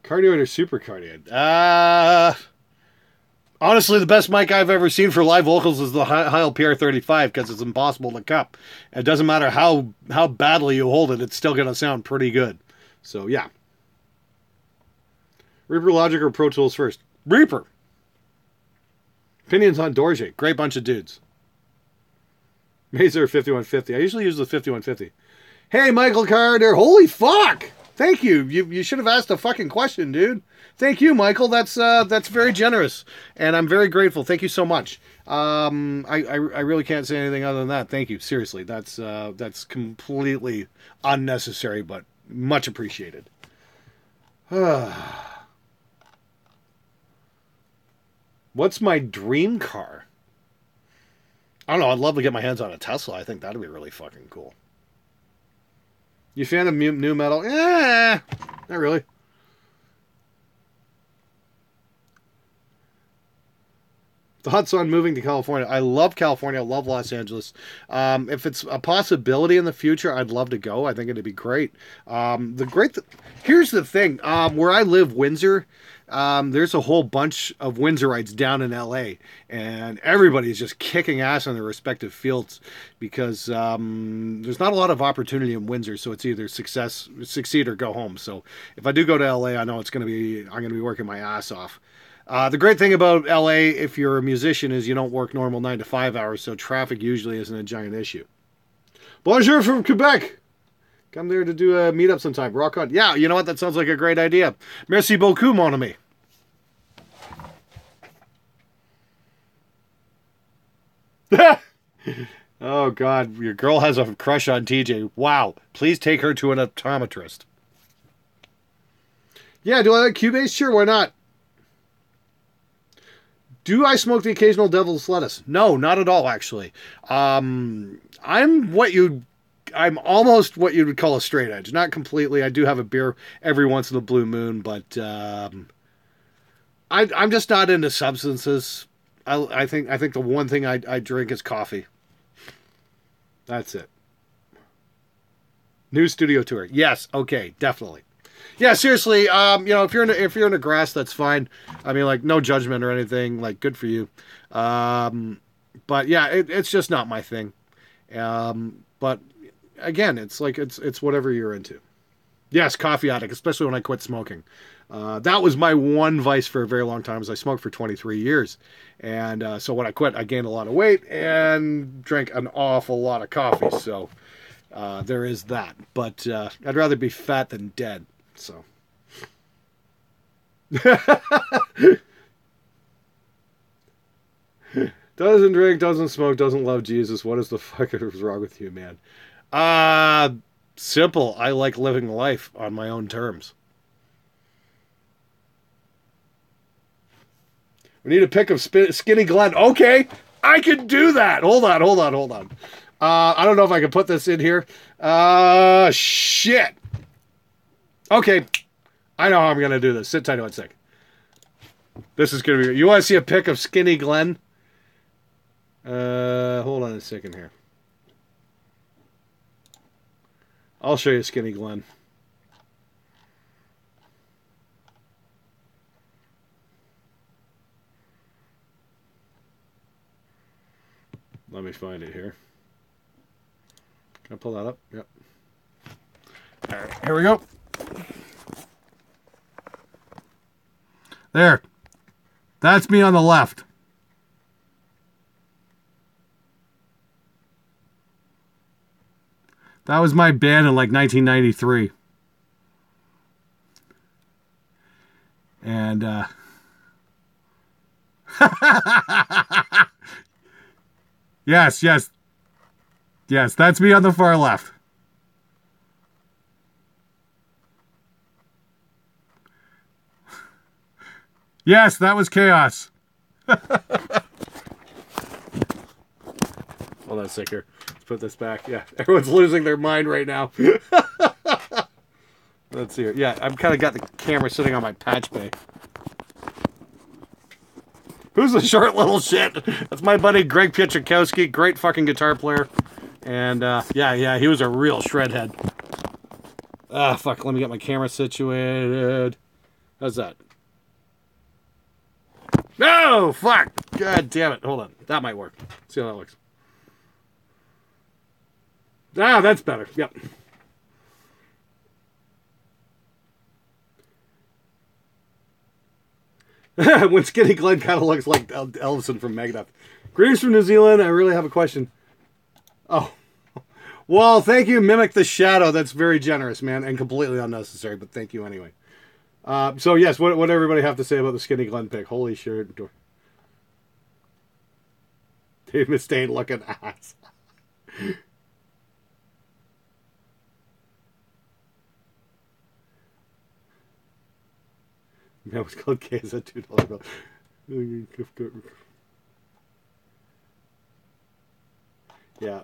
Cardioid or super cardioid? Honestly, the best mic I've ever seen for live vocals is the Heil PR35, because it's impossible to cup. It doesn't matter how badly you hold it, it's still going to sound pretty good. So, yeah. Reaper, Logic, or Pro Tools first? Reaper! Opinions on Dorje. Great bunch of dudes. Mazer 5150. I usually use the 5150. Hey, Michael Carter. Holy fuck! Thank you. You should have asked a fucking question, dude. Thank you, Michael. That's very generous, and I'm very grateful. Thank you so much. I really can't say anything other than that. Thank you. Seriously, that's completely unnecessary, but much appreciated. What's my dream car? I don't know. I'd love to get my hands on a Tesla. I think that'd be really fucking cool. You fan of new metal? Not really. Thoughts on moving to California? I love California. I love Los Angeles. If it's a possibility in the future, I'd love to go. I think it'd be great. Here's the thing. Where I live, Windsor, there's a whole bunch of Windsorites down in LA, and everybody's just kicking ass on their respective fields because there's not a lot of opportunity in Windsor. So it's either succeed or go home. So if I do go to LA, I know I'm going to be working my ass off. The great thing about LA, if you're a musician, is you don't work normal 9 to 5 hours, so traffic usually isn't a giant issue. Bonjour from Quebec. Come there to do a meetup sometime. Rock on. Yeah, you know what? That sounds like a great idea. Merci beaucoup, mon ami. Oh, God. Your girl has a crush on TJ. Wow. Please take her to an optometrist. Yeah, do I like Cubase? Sure, why not? Do I smoke the occasional devil's lettuce? No, not at all, actually. I'm almost what you would call a straight edge. Not completely. I do have a beer every once in a blue moon, but I'm just not into substances. I think the one thing I drink is coffee. That's it. New studio tour. Yes. Okay. Definitely. Yeah, seriously, if you're into grass, that's fine. I mean, like, no judgment or anything. Like, good for you. But yeah, it's just not my thing. But again, it's like it's whatever you're into. Yes, coffee addict, especially when I quit smoking. That was my one vice for a very long time. Is I smoked for 23 years, and so when I quit, I gained a lot of weight and drank an awful lot of coffee. So there is that. But I'd rather be fat than dead. So doesn't drink, doesn't smoke, doesn't love Jesus. What is the fuck is wrong with you, man? Simple. I like living life on my own terms. We need a pic of Skinny Glenn. Okay, I can do that. Hold on. I don't know if I can put this in here. Shit. Okay, I know how I'm going to do this. Sit tight one sec. This is going to be... You want to see a pic of Skinny Glenn? Hold on a second here. I'll show you Skinny Glenn. Let me find it here. Can I pull that up? Yep. All right, here we go. There. That's me on the left. That was my band in like 1993. And yes, that's me on the far left. Yes, that was chaos. Hold on a sec here. Let's put this back. Yeah, everyone's losing their mind right now. Let's see here. Yeah, I've kind of got the camera sitting on my patch bay. Who's the short little shit? That's my buddy Greg Pietrzakowski. Great fucking guitar player. And yeah, he was a real shredhead. Fuck, let me get my camera situated. How's that? No, fuck. God damn it. Hold on. That might work. See how that looks. That's better. Yep. When Skinny Glenn kind of looks like Elvison from Megadeth. Greetings from New Zealand. I really have a question. Oh. Well, thank you, Mimic the Shadow. That's very generous, man, and completely unnecessary, but thank you anyway. So, yes, what everybody have to say about the Skinny Glenn pick? Holy shit. Dave Mustaine looking ass. That was called Keza $2 bill. Yeah.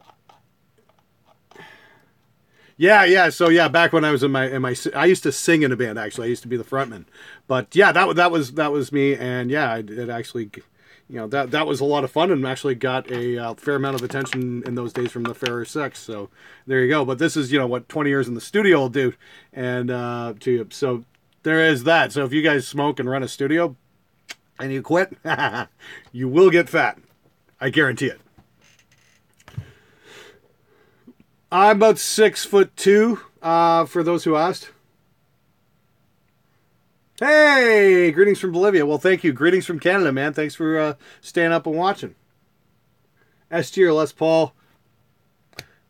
Yeah. So yeah, back when I was in my, I used to sing in a band. Actually, I used to be the frontman. But yeah, that was me. And yeah, it actually, that was a lot of fun and actually got a fair amount of attention in those days from the fairer sex. So there you go. But this is, what 20 years in the studio will do. And so there is that. So if you guys smoke and run a studio and you quit, you will get fat. I guarantee it. I'm about 6'2", for those who asked. Hey, greetings from Bolivia. Well, thank you. Greetings from Canada, man. Thanks for staying up and watching. SG or Les Paul.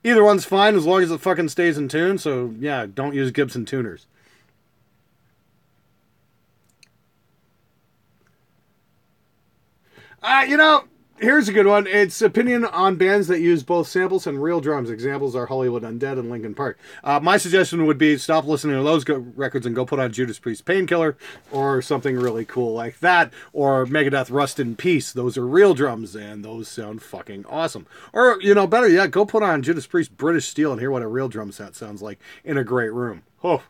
Either one's fine as long as it fucking stays in tune. So, yeah, don't use Gibson tuners. Here's a good one. It's opinion on bands that use both samples and real drums. Examples are Hollywood Undead and Linkin Park. My suggestion would be stop listening to those records and go put on Judas Priest Painkiller or something really cool like that. Or Megadeth Rust in Peace. Those are real drums and those sound fucking awesome. Or, better yet, go put on Judas Priest British Steel and hear what a real drum set sounds like in a great room. Oh.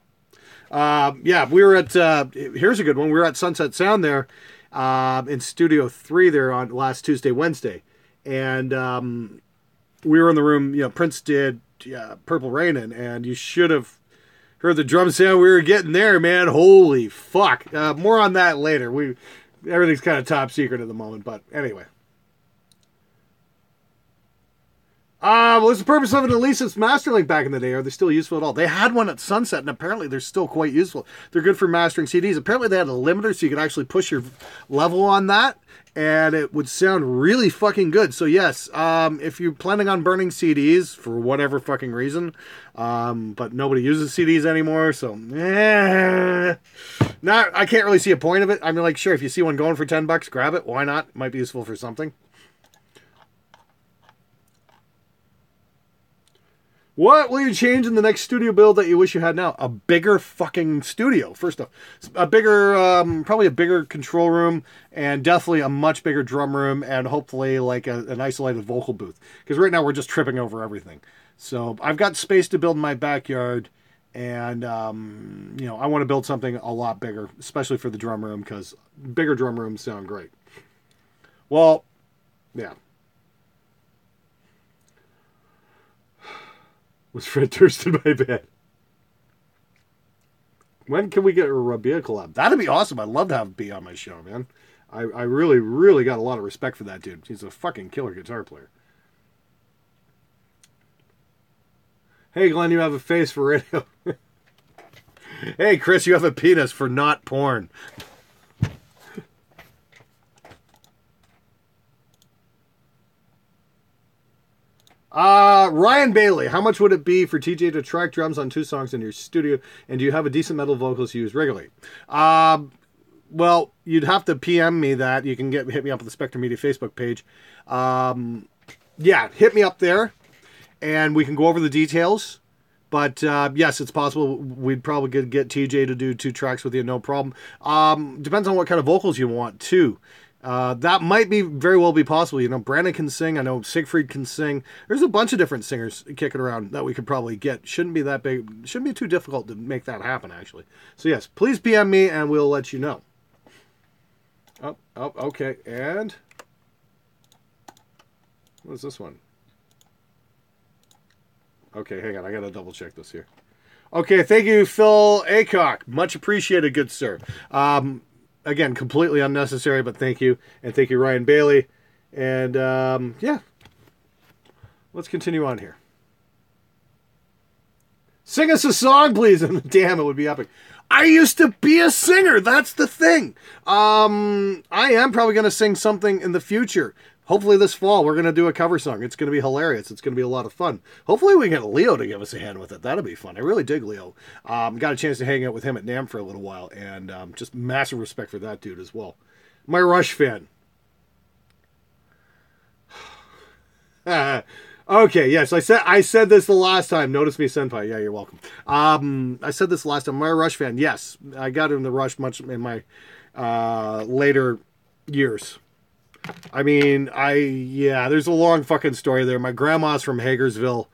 We were at, here's a good one. We were at Sunset Sound there. In Studio 3 there on last Tuesday, Wednesday. And we were in the room, Prince did Purple Rain, and you should have heard the drum sound we were getting there, man. Holy fuck. More on that later. Everything's kind of top secret at the moment, but anyway. What's the purpose of an Alesis Masterlink back in the day? Are they still useful at all? They had one at Sunset, and apparently they're still quite useful. They're good for mastering CDs. Apparently they had a limiter, so you could actually push your level on that, and it would sound really fucking good. So yes, if you're planning on burning CDs for whatever fucking reason, but nobody uses CDs anymore, so I can't really see a point of it. I mean, sure, if you see one going for $10, grab it. Why not? It might be useful for something. What will you change in the next studio build that you wish you had now? A bigger fucking studio, first off. Probably a bigger control room, and definitely a much bigger drum room, and hopefully an isolated vocal booth. Because right now we're just tripping over everything. So I've got space to build in my backyard, and I want to build something a lot bigger, especially for the drum room, because bigger drum rooms sound great. Well, yeah. Was Fred Durst in my bed? When can we get a Rabia collab? That'd be awesome. I'd love to have B on my show, man. I really, really got a lot of respect for that dude. He's a fucking killer guitar player. Hey, Glenn, you have a face for radio. Hey, Chris, you have a penis for not porn. Ryan Bailey, how much would it be for TJ to track drums on 2 songs in your studio? And do you have a decent metal vocals you use regularly? Well, you'd have to PM me that. You can hit me up on the Spectre Media Facebook page. Hit me up there, and we can go over the details. But yes, it's possible we'd probably get TJ to do 2 tracks with you, no problem. Depends on what kind of vocals you want, too. That might very well be possible. Brandon can sing. I know Siegfried can sing. There's a bunch of different singers kicking around that we could probably get. Shouldn't be that big. Shouldn't be too difficult to make that happen, actually. So yes, please PM me and we'll let you know. Oh, okay. And what is this one? Okay, hang on. I got to double check this here. Okay, thank you, Phil Acock. Much appreciated, good sir. Again, completely unnecessary, but thank you. And thank you, Ryan Bailey. And, let's continue on here. Sing us a song, please. And damn, it would be epic. I used to be a singer. That's the thing. I am probably going to sing something in the future. Hopefully this fall, we're going to do a cover song. It's going to be hilarious. It's going to be a lot of fun. Hopefully we can get Leo to give us a hand with it. That'll be fun. I really dig Leo. Got a chance to hang out with him at NAMM for a little while, and just massive respect for that dude as well. My Rush fan. Okay, yes, I said this the last time. Notice me, Senpai. Yeah, you're welcome. I said this last time. My Rush fan. Yes, I got in the Rush much in my later years. I mean, there's a long fucking story there. My grandma's from Hagersville,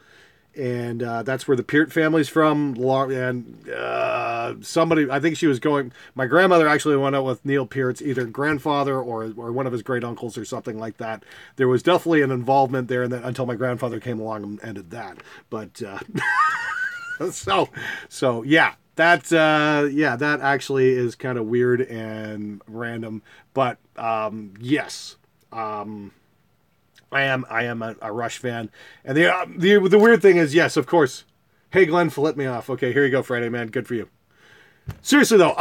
And that's where the Peart family's from. And somebody, I think she was going, my grandmother actually went out with Neil Peart's either grandfather or one of his great uncles or something like that. There was definitely an involvement there, and then until my grandfather came along and ended that. But so yeah. That actually is kind of weird and random, but yes, I am a Rush fan, and the weird thing is, yes, of course. Hey, Glenn, flip me off. Okay, here you go, Friday, man. Good for you. Seriously though,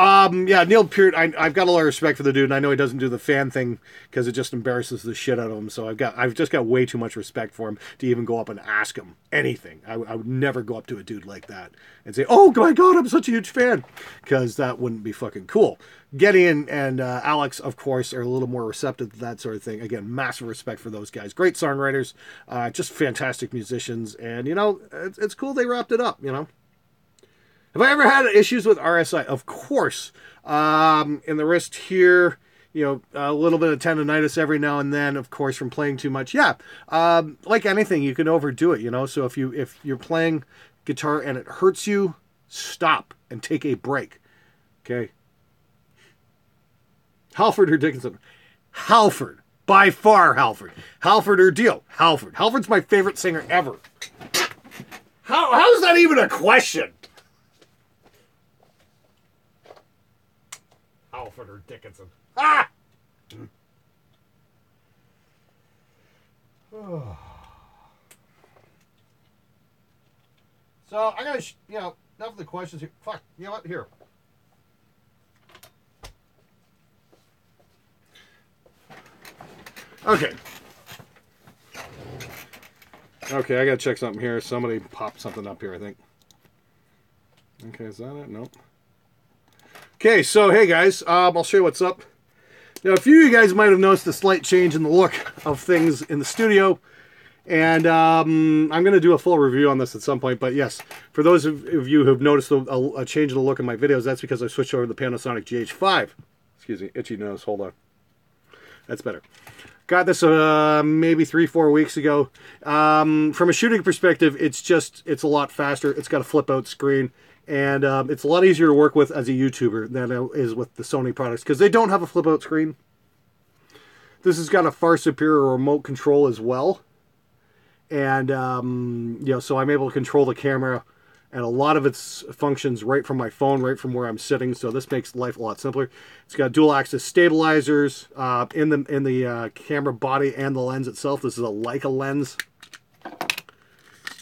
yeah, Neil Peart, I've got a lot of respect for the dude, and I know he doesn't do the fan thing because it just embarrasses the shit out of him. So I've just got way too much respect for him to even go up and ask him anything. I would never go up to a dude like that and say, "Oh my God, I'm such a huge fan," because that wouldn't be fucking cool. Getty and Alex, of course, are a little more receptive to that sort of thing. Again, massive respect for those guys. Great songwriters, just fantastic musicians, and you know, it's cool they wrapped it up. You know. Have I ever had issues with RSI? Of course. In the wrist here, you know, a little bit of tendonitis every now and then, of course, from playing too much. Yeah. Like anything, you can overdo it, you know. So if you're playing guitar and it hurts you, stop and take a break. Okay. Halford or Dickinson? Halford. By far Halford. Halford or Dio? Halford. Halford's my favorite singer ever. How is that even a question? Halford or Dickinson. Ah! So I gotta, enough of the questions here. Fuck, you know what? Here. Okay. Okay, I gotta check something here. Somebody popped something up here, I think. Okay, is that it? Nope. Okay, so hey guys, I'll show you what's up. Now, a few of you guys might have noticed a slight change in the look of things in the studio, and I'm going to do a full review on this at some point, but yes, for those of you who have noticed a change in the look in my videos, that's because I switched over to the Panasonic GH5. Excuse me, itchy nose, hold on. That's better. Got this maybe 3-4 weeks ago. From a shooting perspective, it's a lot faster. It's got a flip-out screen. And it's a lot easier to work with as a YouTuber than it is with the Sony products because they don't have a flip-out screen. This has got a far superior remote control as well. And, you know, so I'm able to control the camera and a lot of its functions right from my phone, right from where I'm sitting. So this makes life a lot simpler. It's got dual-axis stabilizers in the camera body and the lens itself. This is a Leica lens.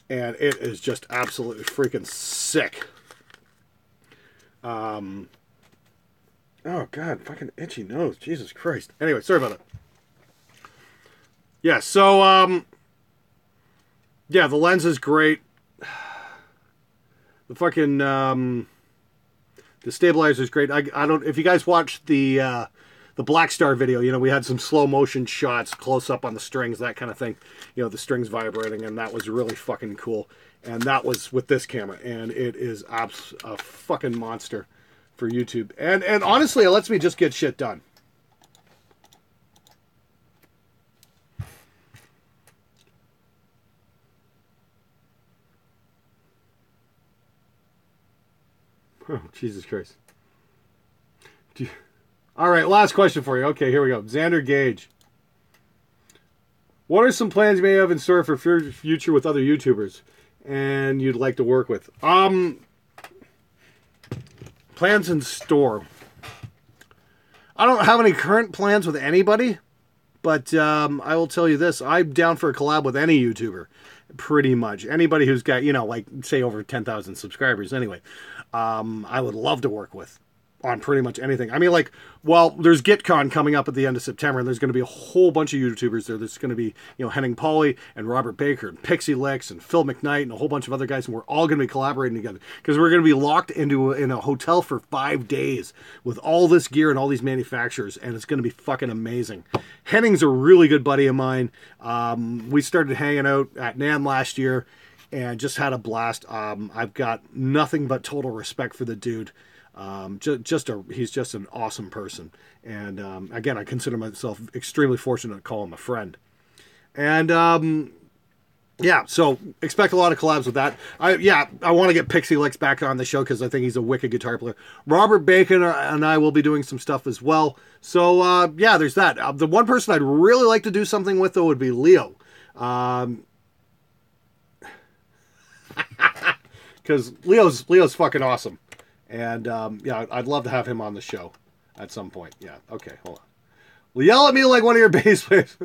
And it is just absolutely freaking sick. Oh God, fucking itchy nose. Jesus Christ. Anyway, sorry about it. Yeah, so, yeah, the lens is great. The fucking, the stabilizer is great. I don't, if you guys watched the Black Star video, you know, we had some slow motion shots close up on the strings, that kind of thing. You know, the strings vibrating, and that was really fucking cool. And that was with this camera, and it is a fucking monster for YouTube. And honestly, it lets me just get shit done. Oh, Jesus Christ. All right, last question for you. Okay, here we go. Xander Gage. What are some plans you may have in store for future with other YouTubers and you'd like to work with? Plans in store. I don't have any current plans with anybody, but I will tell you this. I'm down for a collab with any YouTuber. Pretty much. Anybody who's got, you know, like, say over 10,000 subscribers anyway. I would love to work with on pretty much anything. I mean, like, well, there's GitCon coming up at the end of September, and there's going to be a whole bunch of YouTubers there. There's going to be, you know, Henning Pauly and Robert Baker and Pixie Licks and Phil McKnight and a whole bunch of other guys, and we're all going to be collaborating together because we're going to be locked in a hotel for 5 days with all this gear and all these manufacturers, and it's going to be fucking amazing. Henning's a really good buddy of mine. We started hanging out at NAMM last year and just had a blast. I've got nothing but total respect for the dude. He's just an awesome person. And, again, I consider myself extremely fortunate to call him a friend. And, yeah, so expect a lot of collabs with that. I want to get Pixie Licks back on the show because I think he's a wicked guitar player. Robert Bacon and I will be doing some stuff as well. So yeah, there's that. The one person I'd really like to do something with though would be Leo, because Leo's fucking awesome, and yeah, I'd love to have him on the show at some point. Yeah, okay, hold on. Well, yell at me like one of your bass players,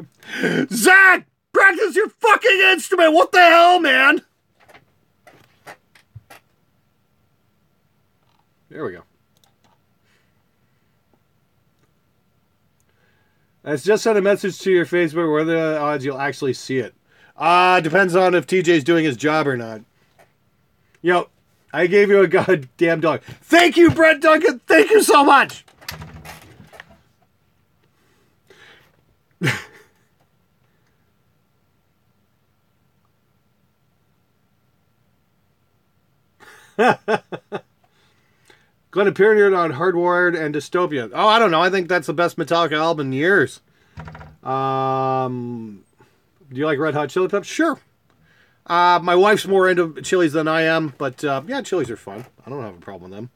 Zach. Practice your fucking instrument! What the hell, man? There we go. I just sent a message to your Facebook. What are the odds you'll actually see it? Depends on if TJ's doing his job or not. Yo, I gave you a goddamn dog. Thank you, Brett Duncan. Thank you so much. Glenn appeared on Hardwired and Dystopia. Oh, I don't know. I think that's the best Metallica album in years. Do you like Red Hot Chili Peppers? Sure. My wife's more into chilies than I am, but yeah, chilies are fun. I don't have a problem with them.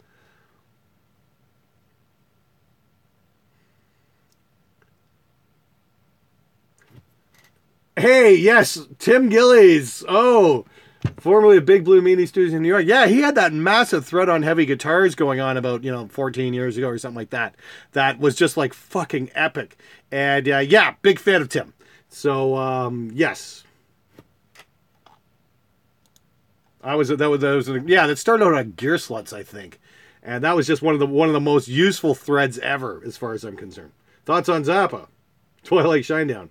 Hey, yes, Tim Gillies. Oh, formerly of Big Blue Meanie Studios in New York. Yeah, he had that massive thread on heavy guitars going on about, 14 years ago or something like that. That was just like fucking epic. And yeah, big fan of Tim. So, yes. That started out on Gear Sluts, I think. And that was just one of the most useful threads ever, as far as I'm concerned. Thoughts on Zappa? Twilight Shinedown.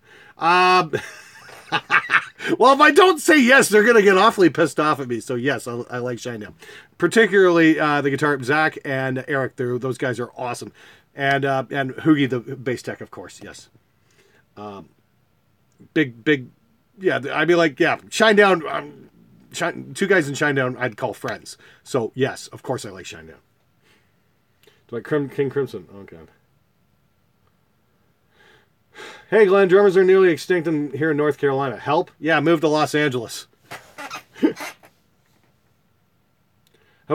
Well, if I don't say yes, they're going to get awfully pissed off at me. So yes, I like Shinedown. Particularly the guitar, Zach and Eric. Those guys are awesome. And Hoogie, the bass tech, of course. Yes. Big. Yeah, I'd be like, yeah, Shinedown. Two guys in Shinedown I'd call friends. So yes, of course I like Shinedown. Do I like King Crimson? Oh, God. Hey, Glenn, drummers are nearly extinct here in North Carolina. Help? Yeah, move to Los Angeles. Have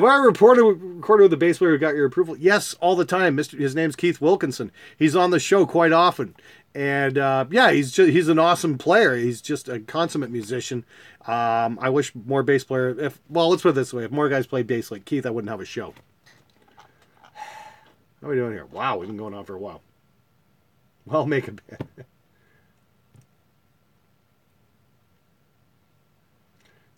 I recorded with the bass player who got your approval? Yes, all the time. His name's Keith Wilkinson. He's on the show quite often. And yeah, he's an awesome player. He's just a consummate musician. I wish more bass player. Let's put it this way: if more guys played bass like Keith, I wouldn't have a show. How are we doing here? Wow, we've been going on for a while. Well, make a bit.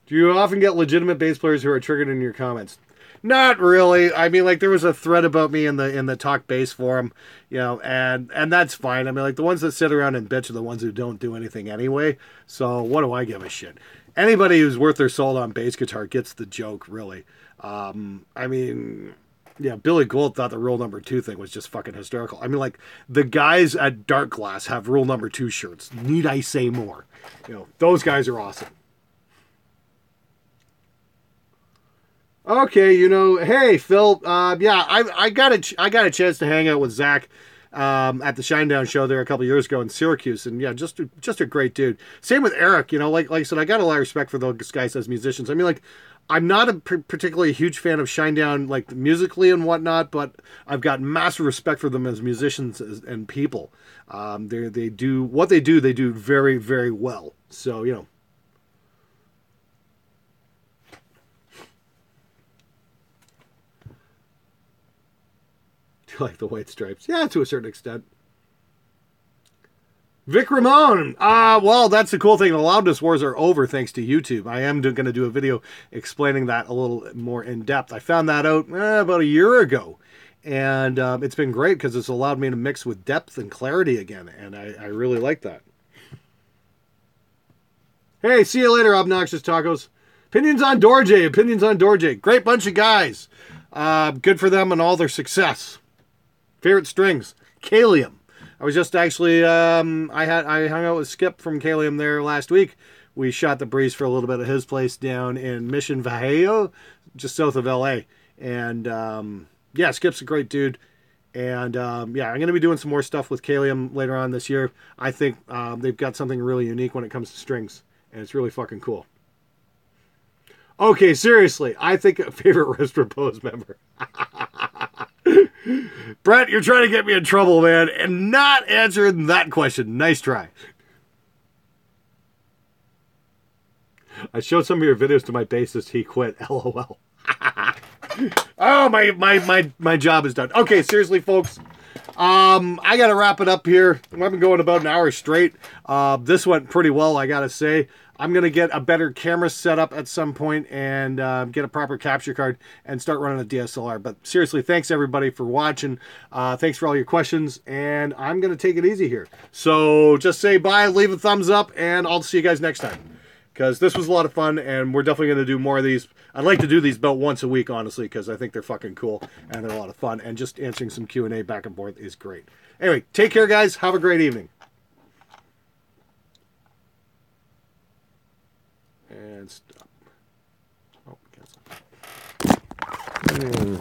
Do you often get legitimate bass players who are triggered in your comments? Not really. I mean, like, there was a thread about me in the Talk Bass forum, and that's fine. I mean, like, the ones that sit around and bitch are the ones who don't do anything anyway. So what do I give a shit? Anybody who's worth their salt on bass guitar gets the joke, really. I mean, yeah, Billy Gould thought the Rule Number 2 thing was just fucking hysterical. I mean, like, the guys at Dark Glass have Rule Number 2 shirts. Need I say more? Those guys are awesome. Okay, hey, Phil, yeah, I got a chance to hang out with Zach at the Shinedown show there a couple years ago in Syracuse, and yeah, just a great dude. Same with Eric, like I said, I got a lot of respect for those guys as musicians. I mean, like, I'm not a particularly huge fan of Shinedown, like, musically and whatnot, but I've got massive respect for them as musicians and people. They do what they do very, very well. So, like the White Stripes. Yeah, to a certain extent. Vic Ramon. Well, that's the cool thing. The loudness wars are over thanks to YouTube. I am going to do a video explaining that a little more in depth. I found that out about a year ago. And it's been great because it's allowed me to mix with depth and clarity again. And I really like that. Hey, see you later, Obnoxious Tacos. Opinions on Dorje. Great bunch of guys. Good for them and all their success. Favorite strings, Kalium. I was just actually, I hung out with Skip from Kalium there last week. We shot the breeze for a little bit at his place down in Mission Viejo, just south of LA. And yeah, Skip's a great dude. And yeah, I'm going to be doing some more stuff with Kalium later on this year. I think they've got something really unique when it comes to strings. And it's really fucking cool. Okay, seriously, I think a favorite Rest Repose member. Brett, you're trying to get me in trouble, man, and not answering that question. Nice try. I showed some of your videos to my bassist. He quit. LOL. Oh, my job is done. Okay, seriously, folks. I got to wrap it up here. I've been going about an hour straight. This went pretty well, I got to say. I'm going to get a better camera set up at some point and get a proper capture card and start running a DSLR. But seriously, thanks everybody for watching. Thanks for all your questions, and I'm going to take it easy here. So just say bye, leave a thumbs up, and I'll see you guys next time. Because this was a lot of fun, and we're definitely going to do more of these. I'd like to do these about once a week, honestly, because I think they're fucking cool, and they're a lot of fun. And just answering some Q&A back and forth is great. Anyway, take care, guys. Have a great evening. And stop. Oh, cancel.